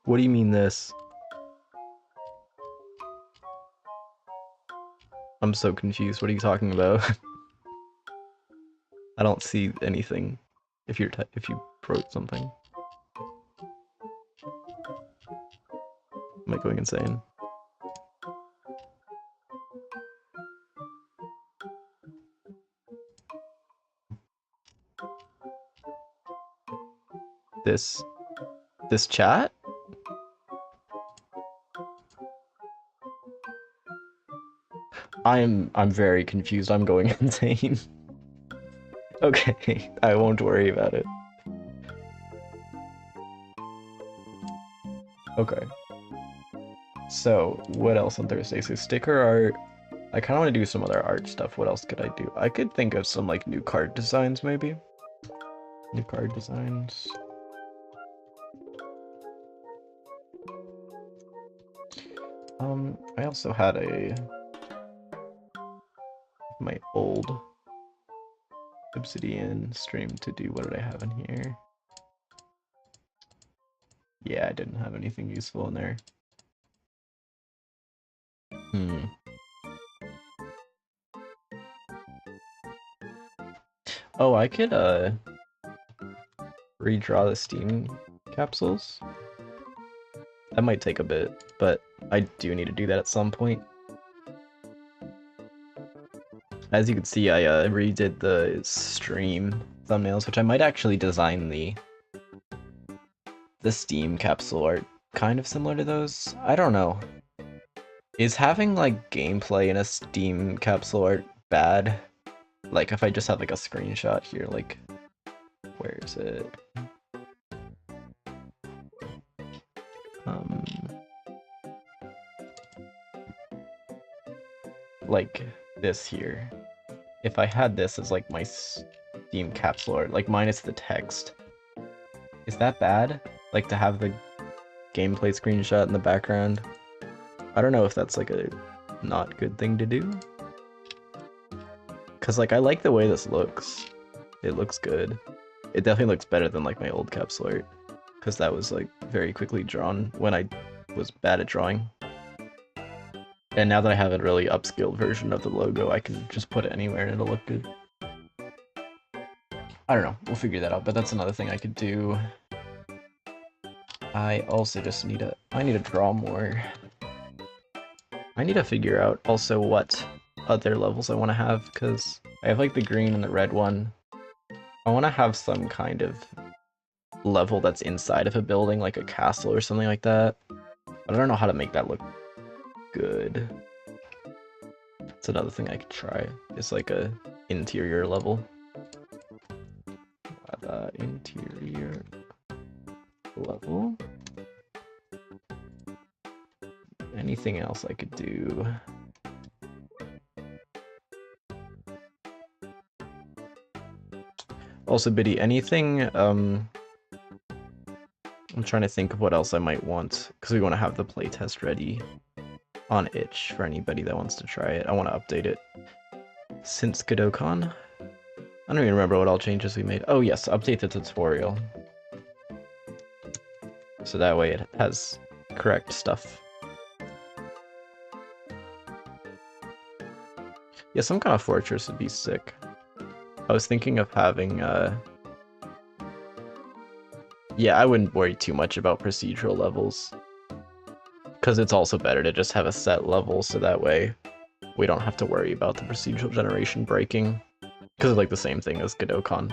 What do you mean this? I'm so confused. What are you talking about? I don't see anything. If you wrote something, am I going insane? This chat? I'm very confused. I'm going insane. Okay, I won't worry about it. Okay. So, what else on Thursday? So, sticker art. I kind of want to do some other art stuff. What else could I do? I could think of some, like, new card designs, maybe? New card designs. I also had my old Obsidian stream to do. What did I have in here? Yeah, I didn't have anything useful in there. Oh, I could redraw the Steam capsules. That might take a bit, but I do need to do that at some point. As you can see, I redid the stream thumbnails, which I might actually design the Steam capsule art kind of similar to those. I don't know. Is having like gameplay in a Steam capsule art bad? Like if I just had like a screenshot here, like where is it? Like this here. If I had this as like my Steam capsule art, like minus the text, is that bad? Like to have the gameplay screenshot in the background? I don't know if that's like a not good thing to do. Cause like I like the way this looks. It looks good. It definitely looks better than like my old capsule art. Cause that was like very quickly drawn when I was bad at drawing. And now that I have a really upscaled version of the logo, I can just put it anywhere and it'll look good. I don't know, we'll figure that out, but that's another thing I could do. I also just need to draw more. I need to figure out also what other levels I want to have, because I have like the green and the red one. I want to have some kind of level that's inside of a building, like a castle or something like that. But I don't know how to make that look good. That's another thing I could try. It's like a interior level. Interior level. Anything else I could do? Also, Biddy, anything, I'm trying to think of what else I might want, because we want to have the playtest ready on itch for anybody that wants to try it. I want to update it since Godotcon. I don't even remember what all changes we made. Oh yes, update the tutorial. So that way it has correct stuff. Yeah, some kind of fortress would be sick. I was thinking of having, yeah, I wouldn't worry too much about procedural levels. Because it's also better to just have a set level, so that way we don't have to worry about the procedural generation breaking. Because it's like the same thing as Godotcon.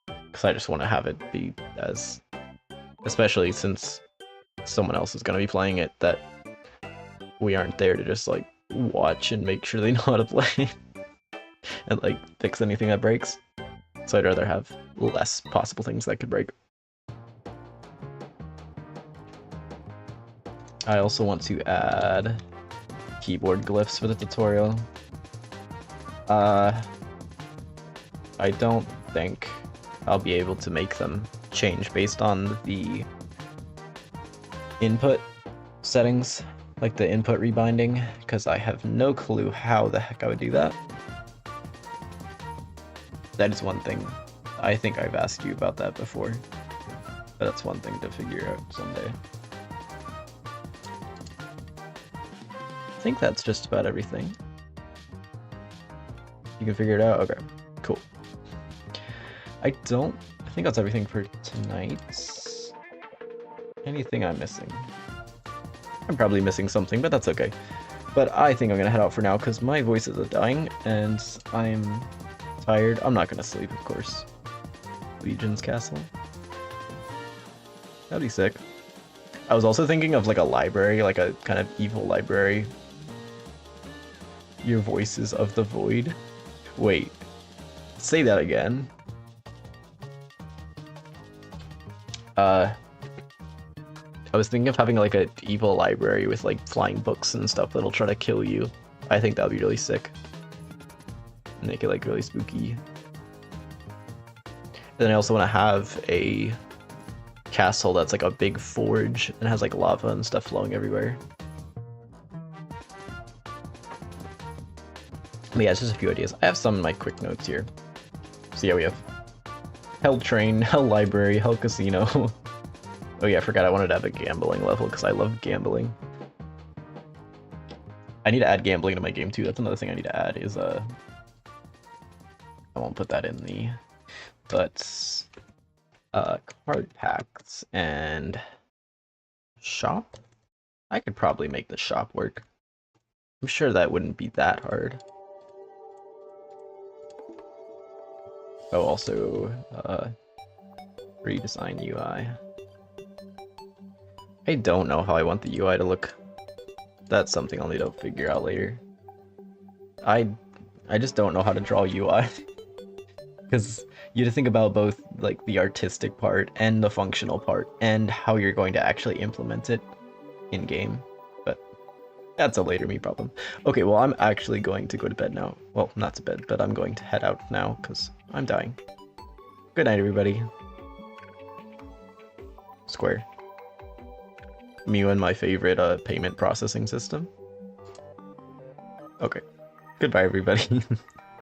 Because I just want to have it be as... Especially since someone else is going to be playing it, that we aren't there to just, like, watch and make sure they know how to play. And, like, fix anything that breaks. So I'd rather have less possible things that could break. I also want to add keyboard glyphs for the tutorial. I don't think I'll be able to make them change based on the input settings, like the input rebinding, because I have no clue how the heck I would do that. That is one thing. I think I've asked you about that before, but that's one thing to figure out someday. I think that's just about everything. You can figure it out? Okay, cool. I think that's everything for tonight. Anything I'm missing? I'm probably missing something, but that's okay. But I think I'm gonna head out for now, because my voices are dying, and I'm tired. I'm not gonna sleep, of course. Legion's Castle. That'd be sick. I was also thinking of like a library, like a kind of evil library. Your voices of the void. Wait. Say that again. I was thinking of having like an evil library with like flying books and stuff that'll try to kill you. I think that would be really sick. Make it like really spooky. And then I also want to have a castle that's like a big forge and has like lava and stuff flowing everywhere. But yeah, it's just a few ideas. I have some in my quick notes here. So yeah, we have Hell Train, Hell Library, Hell Casino. Oh yeah, I forgot I wanted to have a gambling level because I love gambling. I need to add gambling to my game too. That's another thing I need to add is I won't put that in the card packs and shop. I could probably make the shop work. I'm sure that wouldn't be that hard. Oh, also redesign UI. I don't know how I want the UI to look. That's something I'll need to figure out later. I just don't know how to draw UI. Because you have to think about both like the artistic part and the functional part and how you're going to actually implement it in game. But that's a later me problem. Okay, well I'm actually going to go to bed now. Well, not to bed, but I'm going to head out now because I'm dying. Good night, everybody. Square. Mew and my favorite payment processing system. Okay. Goodbye, everybody.